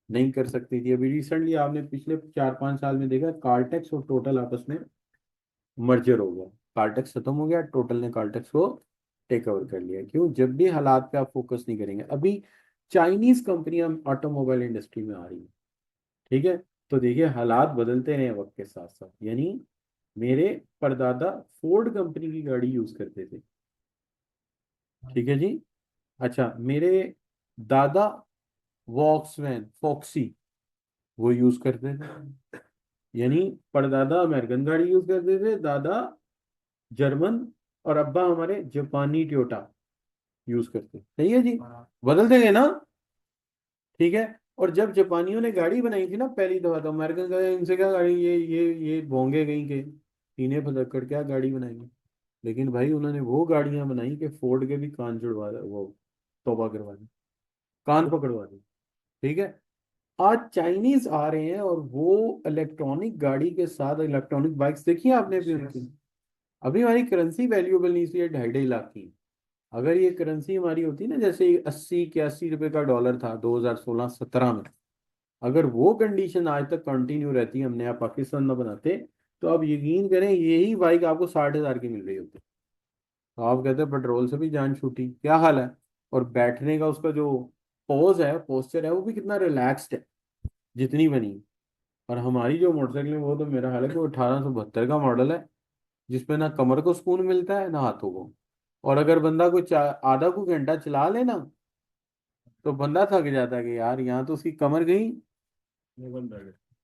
नहीं कर सकती थी। अभी रिसेंटली आपने पिछले 4-5 साल में देखा, कार्टेक्स और टोटल आपस में मर्जर हो गया। कार्टेक्स खत्म हो गया, टोटल ने कार्टेक्स को टेक ओवर कर लिया। क्यों? जब भी हालात पे आप फोकस नहीं करेंगे। अभी चाइनीज कंपनियां ऑटोमोबाइल इंडस्ट्री में आ रही है, ठीक है। तो देखिए हालात बदलते रहे वक्त के साथ साथ। यानी मेरे परदादा फोर्ड कंपनी की गाड़ी यूज करते थे, ठीक है जी। अच्छा, मेरे दादा वॉक्सवैन फॉक्सी वो यूज करते थे। यानी परदादा अमेरिकन गाड़ी यूज करते थे, दादा जर्मन, और अब्बा हमारे जापानी टोयोटा यूज करते। सही है जी। बदलते गए ना, ठीक है। और जब जापानियों ने गाड़ी बनाई थी ना पहली दफा, तो अमेरिकन का इनसे क्या गाड़ी, ये भोंगे कहीं के सीने पकड़ क्या गाड़ी बनाएंगे। लेकिन भाई उन्होंने वो गाड़ियां बनाई कि फोर्ड के भी कान जुड़वा वो तौबा करवा दी, कान पकड़वा दी, ठीक है। आज चाइनीज आ रहे हैं और वो इलेक्ट्रॉनिक गाड़ी के साथ इलेक्ट्रॉनिक बाइक्स देखी है आपने भी उनकी। अभी हमारी करेंसी वैल्यूएबल नहीं थी, ये 2.5-2.5 लाख की। अगर ये करेंसी हमारी होती ना, जैसे 80-81 रुपए का डॉलर था 2016-17 में, अगर वो कंडीशन आज तक कंटिन्यू रहती, हम नया पाकिस्तान ना बनाते, तो आप यकीन करें यही बाइक आपको 60,000 की मिल रही होती। तो आप कहते हैं पेट्रोल से भी जान छूटी, क्या हाल है। और बैठने का उसका जो पोज है, पोस्चर है, वो भी कितना रिलैक्स्ड है जितनी बनी। और हमारी जो मोटरसाइकिल है वो तो मेरा हाल है कि वो 1872 का मॉडल है, जिसमें ना कमर को सुकून मिलता है ना हाथों को। और अगर बंदा को आधा को घंटा चला लेना तो बंदा थक जाता है कि यार यहाँ तो उसकी कमर गई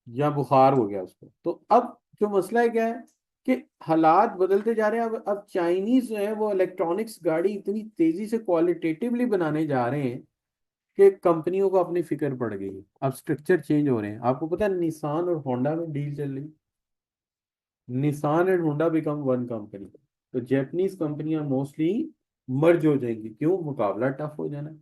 या बुखार हो गया उसको। तो अब जो मसला है क्या है कि हालात बदलते जा रहे हैं। अब चाइनीज जो है वो इलेक्ट्रॉनिक्स गाड़ी इतनी तेजी से क्वालिटेटिवली बनाने जा रहे हैं कि कंपनियों को अपनी फिक्र पड़ गई है। अब स्ट्रक्चर चेंज हो रहे हैं। आपको पता है निसान और होंडा में डील चल रही, Nissan and Honda become one company. तो जैपनीज कंपनियां मोस्टली मर्ज हो जाएंगी। क्यों? मुकाबला टफ हो जाना है।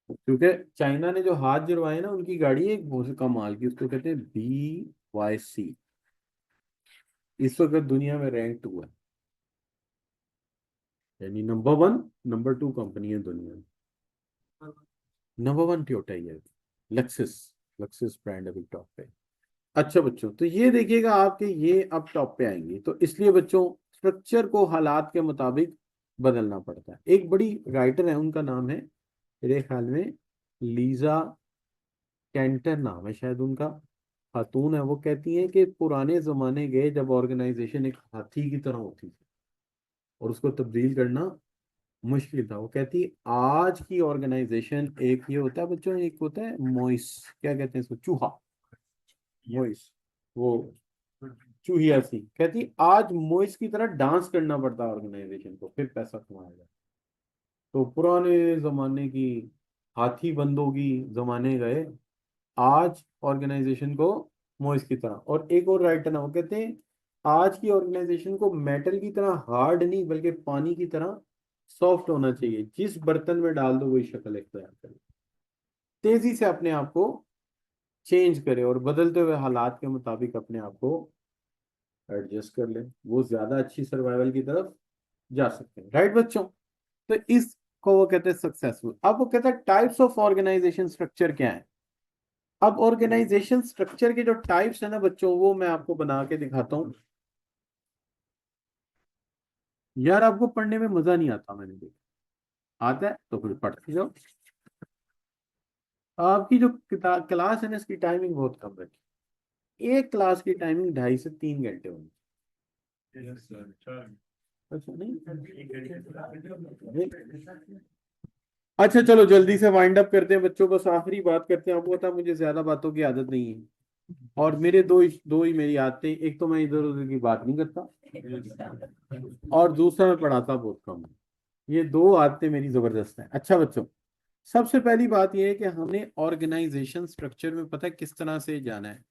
क्योंकि चाइना ने जो हाथ जुड़वाए ना, उनकी गाड़ी है एक बहुत कमाल की, उसको कहते हैं BYC। इस वक्त दुनिया में रैंक 2 है। यानी नंबर 1 नंबर 2 कंपनी है दुनिया में। नंबर 1 टोयोटा ही है, लेक्सस लक्सिस ब्रांड अभी टॉप पे। अच्छा बच्चों, तो ये देखिएगा आपके ये अब टॉप पे आएंगे, तो इसलिए बच्चों स्ट्रक्चर को हालात के मुताबिक बदलना पड़ता है। एक बड़ी राइटर है, उनका नाम है मेरे ख्याल में लीजा कैंटर नाम है शायद उनका, खातून है। वो कहती है कि पुराने जमाने गए जब ऑर्गेनाइजेशन एक हाथी की तरह होती थी और उसको तब्दील करना मुश्किल था। वो कहती है आज की ऑर्गेनाइजेशन एक ये होता है बच्चों, एक होता है मोइस, क्या कहते हैं इसको, चूहा, मोइस, वो चूहिया सी। कहती आज मोइस की तरह डांस करना पड़ता है ऑर्गेनाइजेशन को, फिर पैसा कमाएगा। तो पुराने जमाने की हाथी बंदों की जमाने गए, आज ऑर्गेनाइजेशन को मोइस की तरह। और एक और राइटर ना, वो कहते हैं आज की ऑर्गेनाइजेशन को मेटल की तरह हार्ड नहीं बल्कि पानी की तरह सॉफ्ट होना चाहिए, जिस बर्तन में डाल दो वही शक्ल इख्तियार करे। तेजी से अपने आप को चेंज करे और बदलते हुए हालात के मुताबिक अपने आप को एडजस्ट कर ले, वो ज्यादा अच्छी सर्वाइवल की तरफ जा सकते हैं। राइट बच्चों, तो इसको वो कहते हैं सक्सेसफुल। अब वो कहते हैं टाइप्स ऑफ ऑर्गेनाइजेशन स्ट्रक्चर क्या है। अब ऑर्गेनाइजेशन स्ट्रक्चर के जो टाइप्स है ना बच्चों, वो मैं आपको बना के दिखाता हूँ। यार आपको पढ़ने में मजा नहीं आता, मैंने देखा। आता है तो फिर पढ़ते जाओ। आपकी जो किताब क्लास है ना, इसकी टाइमिंग बहुत कम रखी। एक क्लास की टाइमिंग 2.5 से 3 घंटे होनी। अच्छा नहीं, अच्छा चलो जल्दी से वाइंड अप करते हैं बच्चों, बस आखिरी बात करते हैं। आपको पता है मुझे ज्यादा बातों की आदत नहीं है, और मेरे दो ही मेरी आदतें, एक तो मैं इधर उधर की बात नहीं करता, और दूसरा मैं पढ़ाता बहुत कम हूँ। ये दो आदतें मेरी जबरदस्त हैं। अच्छा बच्चों, सबसे पहली बात यह है कि हमने ऑर्गेनाइजेशन स्ट्रक्चर में पता है किस तरह से जाना है।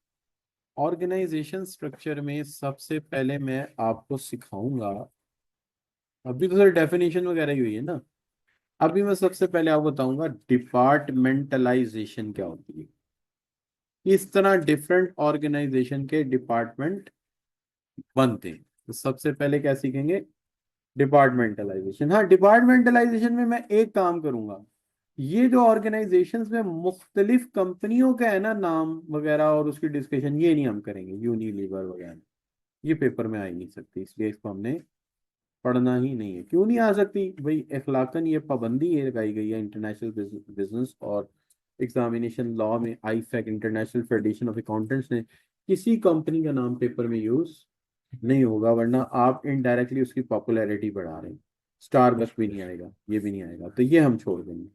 ऑर्गेनाइजेशन स्ट्रक्चर में सबसे पहले मैं आपको सिखाऊंगा, अभी तो सर डेफिनेशन वगैरह ही हुई है ना, अभी मैं सबसे पहले आपको बताऊंगा डिपार्टमेंटलाइजेशन क्या होती है, किस तरह डिफरेंट ऑर्गेनाइजेशन के डिपार्टमेंट बनते हैं। तो सबसे पहले क्या सीखेंगे, डिपार्टमेंटलाइजेशन। हाँ, डिपार्टमेंटलाइजेशन में मैं एक काम करूंगा, ये जो ऑर्गेनाइजेशंस में मुख्तलिफ कंपनियों का है ना नाम वगैरह और उसकी डिस्कशन, ये नहीं हम करेंगे, यूनिलीवर वगैरह ये पेपर में आ ही नहीं सकती, इसलिए इसको हमने पढ़ना ही नहीं है। क्यों नहीं आ सकती भाई, इखलाकन ये पाबंदी ये लगाई गई है इंटरनेशनल बिजनेस और एग्जामिनेशन लॉ में, IFAC international federation of accountants ने, किसी कंपनी का नाम पेपर में यूज नहीं होगा, वरना आप इनडायरेक्टली उसकी पॉपुलैरिटी बढ़ा रहे हैं। स्टार बस भी नहीं आएगा, ये भी नहीं आएगा, तो ये हम छोड़ देंगे।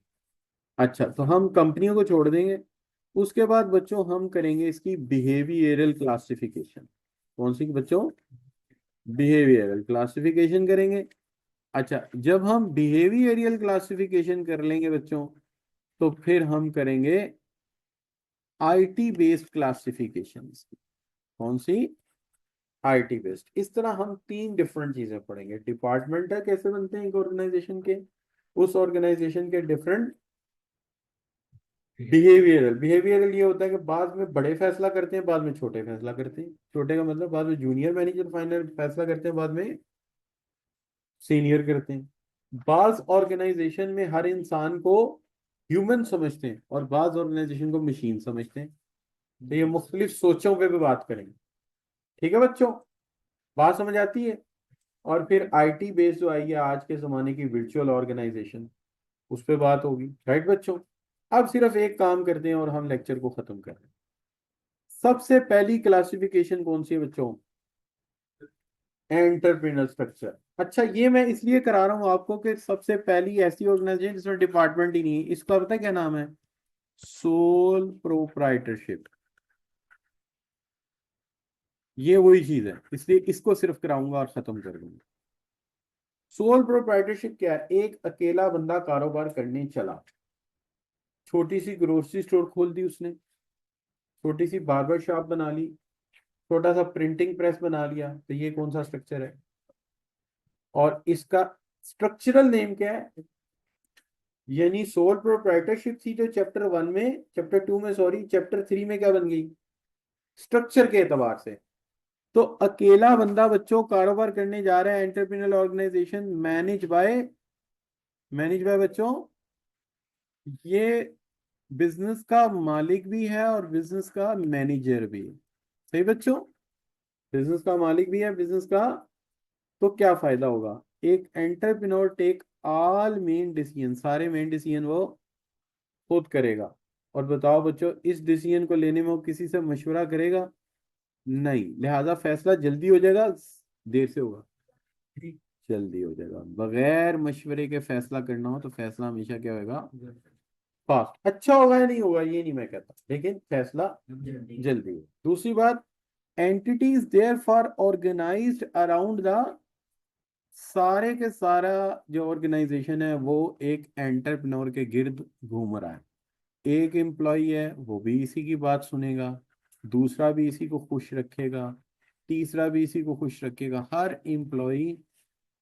अच्छा, तो हम कंपनियों को छोड़ देंगे। उसके बाद बच्चों हम करेंगे इसकी बिहेवियरल क्लासिफिकेशन। कौन सी बच्चों, बिहेवियरल क्लासिफिकेशन करेंगे। अच्छा, जब हम बिहेवियरल क्लासिफिकेशन कर लेंगे बच्चों, तो फिर हम करेंगे आईटी बेस्ड क्लासिफिकेशन। कौन सी, आईटी बेस्ड। इस तरह हम तीन डिफरेंट चीजें पढ़ेंगे। डिपार्टमेंट है कैसे बनते हैं एक ऑर्गेनाइजेशन के, उस ऑर्गेनाइजेशन के डिफरेंट बिहेवियरल ये होता है कि बाद में बड़े फैसला करते हैं, बाद में छोटे फैसला करते हैं। छोटे का मतलब बाद में जूनियर मैनेजर फाइनल फैसला करते हैं, बाद में सीनियर करते हैं। बाज ऑर्गेनाइजेशन में हर इंसान को ह्यूमन समझते हैं और बाज ऑर्गेनाइजेशन को मशीन समझते हैं। तो ये मुख्तलिफ सोचों पे भी बात करेंगे। ठीक है बच्चों, बात समझ आती है। और फिर आईटी बेस्ड जो आई है आज के जमाने की वर्चुअल ऑर्गेनाइजेशन, उस पर बात होगी। राइट बच्चों, अब सिर्फ एक काम करते हैं और हम लेक्चर को खत्म कर रहे हैं। सबसे पहली क्लासिफिकेशन कौन सी है बच्चों, एंटरप्रेन्योर स्ट्रक्चर। अच्छा, ये मैं इसलिए करा रहा हूं आपको कि सबसे पहली ऐसी ऑर्गेनाइजेशन जिसमें डिपार्टमेंट ही नहीं है, इसका पता है क्या नाम है, सोल प्रोप्राइटरशिप। ये वही चीज है, इसलिए इसको सिर्फ कराऊंगा और खत्म कर दूंगा। सोल प्रोप्राइटरशिप क्या है, एक अकेला बंदा कारोबार करने चला, छोटी सी ग्रोसरी स्टोर खोल दी उसने, छोटी सी बार्बर शॉप बना ली, छोटा सा प्रिंटिंग प्रेस बना लिया, तो ये कौन सा स्ट्रक्चर है। और इसका स्ट्रक्चरल नेम क्या है, यानी सोल प्रोप्राइटरशिप थी जो चैप्टर 1 में, चैप्टर 2 में सॉरी, चैप्टर 3 में क्या बन गई, स्ट्रक्चर के एतबार से। तो अकेला बंदा बच्चों कारोबार करने जा रहा है, एंटरप्रेन्योर ऑर्गेनाइजेशन मैनेज बाय बच्चों, ये बिजनेस का मालिक भी है और बिजनेस का मैनेजर भी है। सही बच्चों, बिजनेस का मालिक भी है, बिजनेस का। तो क्या फायदा होगा? एक entrepreneur take all main decision, सारे मेन डिसीजन वो खुद करेगा। और बताओ बच्चों, इस डिसीजन को लेने में वो किसी से मशवरा करेगा? नहीं, लिहाजा फैसला जल्दी हो जाएगा, देर से होगा? जल्दी हो जाएगा। बगैर मशवरे के फैसला करना हो तो फैसला हमेशा क्या होगा? फास्ट। अच्छा होगा या नहीं होगा ये नहीं मैं कहता, लेकिन फैसला जल्दी हो। दूसरी बात, entities therefore organized around the, सारे के सारा जो ऑर्गेनाइजेशन है वो एक एंटरप्रेन्योर के गिर्द घूम रहा है। एक एम्प्लॉय है वो भी इसी की बात सुनेगा, दूसरा भी इसी को खुश रखेगा, तीसरा भी इसी को खुश रखेगा। हर एम्प्लॉय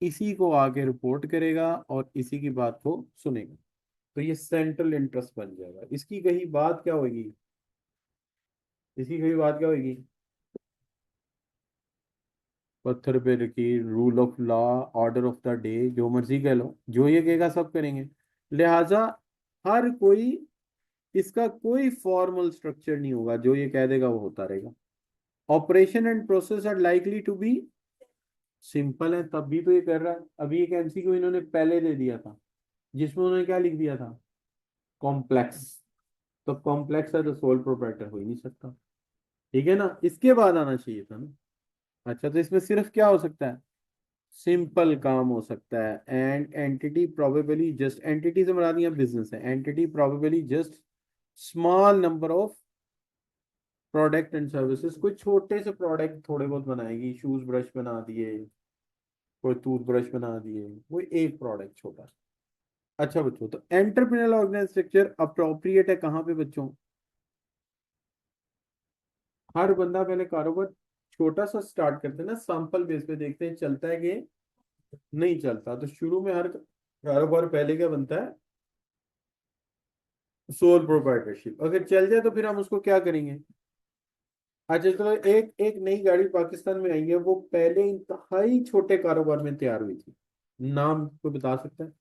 इसी को आगे रिपोर्ट करेगा और इसी की बात को सुनेगा। तो ये सेंट्रल इंटरेस्ट बन जाएगा। इसकी कही बात क्या होगी? इसकी कही बात क्या होगी? पत्थर पे लकीर, rule of law, order of the day, जो मर्जी कह लो, जो ये कहेगा सब करेंगे। लिहाजा हर कोई, इसका कोई फॉर्मल स्ट्रक्चर नहीं होगा, जो ये कह देगा वो होता रहेगा। Operation and process are likely to be simple है, तब भी तो ये कर रहा है। अभी एक एमसीक्यू इन्होंने पहले दे दिया था, जिसमें उन्होंने क्या लिख दिया था? कॉम्प्लेक्स। तो कॉम्प्लेक्स है तो सोल प्रोप्राइटर हो ही नहीं सकता। ठीक है ना, इसके बाद आना चाहिए था ना। अच्छा, तो इसमें सिर्फ क्या हो सकता है? सिंपल काम हो सकता है। And entity probably just, entity से मरा दिया बिजनेस है, entity probably just small number of product and services, कोई छोटे से प्रोडक्ट थोड़े बहुत बनाएगी, शूज ब्रश बना दिए, कोई टूथब्रश बना दिए, वो एक प्रोडक्ट छोटा सा। अच्छा बच्चों, तो एंटरप्रेन्योर ऑर्गेनाइज स्ट्रक्चर अप्रोप्रिएट है कहाँ पे बच्चों? हर बंदा पहले कारोबार छोटा सा स्टार्ट करते हैं ना, सैंपल बेस पे देखते हैं चलता है कि नहीं चलता। तो शुरू में हर कारोबार पहले क्या बनता है? Sole proprietorship. अगर चल जाए तो फिर हम उसको क्या करेंगे? अच्छा चलो, एक एक नई गाड़ी पाकिस्तान में आई है, वो पहले इंतहाई छोटे कारोबार में तैयार हुई थी। नाम कोई बता सकता है?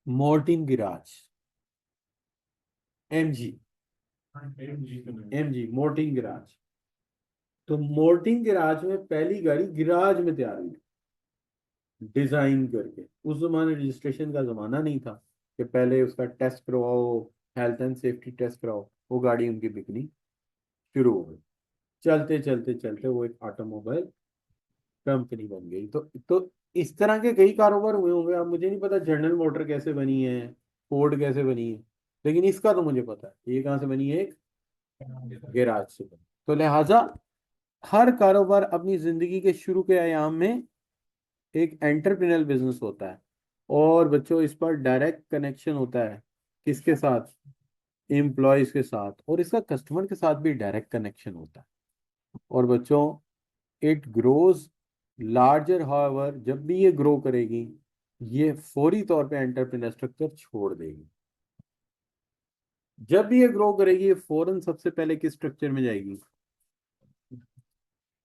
Mortein garage, MG. MG Mortein garage. तो मोर्टिन गिराज में पहली गाड़ी गिराज में तैयार हुई, डिजाइन करके। उस जमाने रजिस्ट्रेशन का जमाना नहीं था कि पहले उसका टेस्ट करवाओ, हेल्थ एंड सेफ्टी टेस्ट कराओ। वो गाड़ी उनकी बिकनी शुरू हो गई। चलते चलते चलते वो एक ऑटोमोबाइल कंपनी बन गई। तो इस तरह के कई कारोबार हुए होंगे। अब मुझे नहीं पता जनरल मोटर कैसे बनी है, फोर्ड कैसे बनी है, लेकिन इसका तो मुझे पता है ये कहाँ से बनी है, एक गैराज से बनी। तो लिहाजा हर कारोबार अपनी जिंदगी के शुरू के आयाम में एक एंटरप्रेन्योर बिजनेस होता है। और बच्चों, इस पर डायरेक्ट कनेक्शन होता है किसके साथ? एम्प्लॉयज के साथ। और इसका कस्टमर के साथ भी डायरेक्ट कनेक्शन होता है। और बच्चों, इट ग्रोज लार्जर, हाउएवर जब भी ये ग्रो करेगी, ये फौरी तौर पे एंटरप्रेन्योर स्ट्रक्चर छोड़ देगी। जब भी ये ग्रो करेगी, ये फौरन सबसे पहले किस स्ट्रक्चर में जाएगी?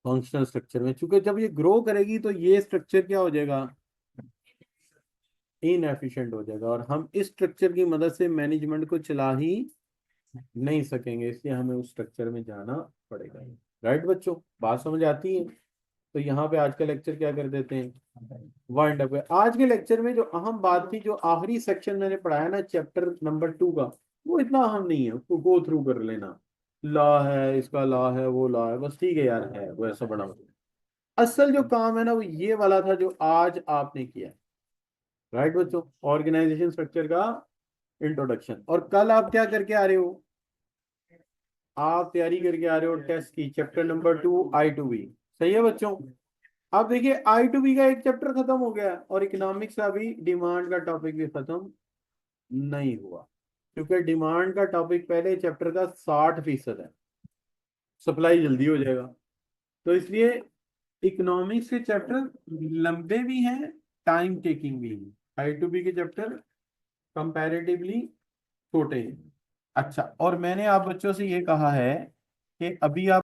फंक्शनल स्ट्रक्चर में। चूंकि जब ये ग्रो करेगी तो ये स्ट्रक्चर क्या हो जाएगा? इनएफिशिएंट हो जाएगा। और हम इस स्ट्रक्चर की मदद से मैनेजमेंट को चला ही नहीं सकेंगे, इसलिए हमें उस स्ट्रक्चर में जाना पड़ेगा। राइट बच्चों, बात समझ आती है? तो यहाँ पे आज का लेक्चर क्या कर देते हैं, वाइंड अप। आज के लेक्चर में जो अहम बात थी, जो आखिरी सेक्शन मैंने पढ़ाया ना चैप्टर नंबर 2 का, वो इतना अहम नहीं है, उसको गो थ्रू कर लेना। लॉ है, इसका लॉ है, वो लॉ है, बस ठीक है यार, है वो ऐसा बना हुआ। असल जो काम है ना वो ये वाला था जो आज आपने किया। राइट बच्चों, ऑर्गेनाइजेशन स्ट्रक्चर का इंट्रोडक्शन। और कल आप क्या करके आ रहे हो? आप तैयारी करके आ रहे हो टेस्ट की, चैप्टर नंबर 2 I2B। सही है बच्चों? अब देखिए, I2B का एक चैप्टर खत्म हो गया और इकोनॉमिक्स का भी डिमांड का टॉपिक भी खत्म नहीं हुआ। क्योंकि डिमांड का टॉपिक पहले चैप्टर का 60% है, सप्लाई जल्दी हो जाएगा। तो इसलिए इकोनॉमिक्स के चैप्टर लंबे भी हैं, टाइम टेकिंग भी है। I2B के चैप्टर कंपैरेटिवली छोटे हैं। अच्छा, और मैंने आप बच्चों से ये कहा है कि अभी आप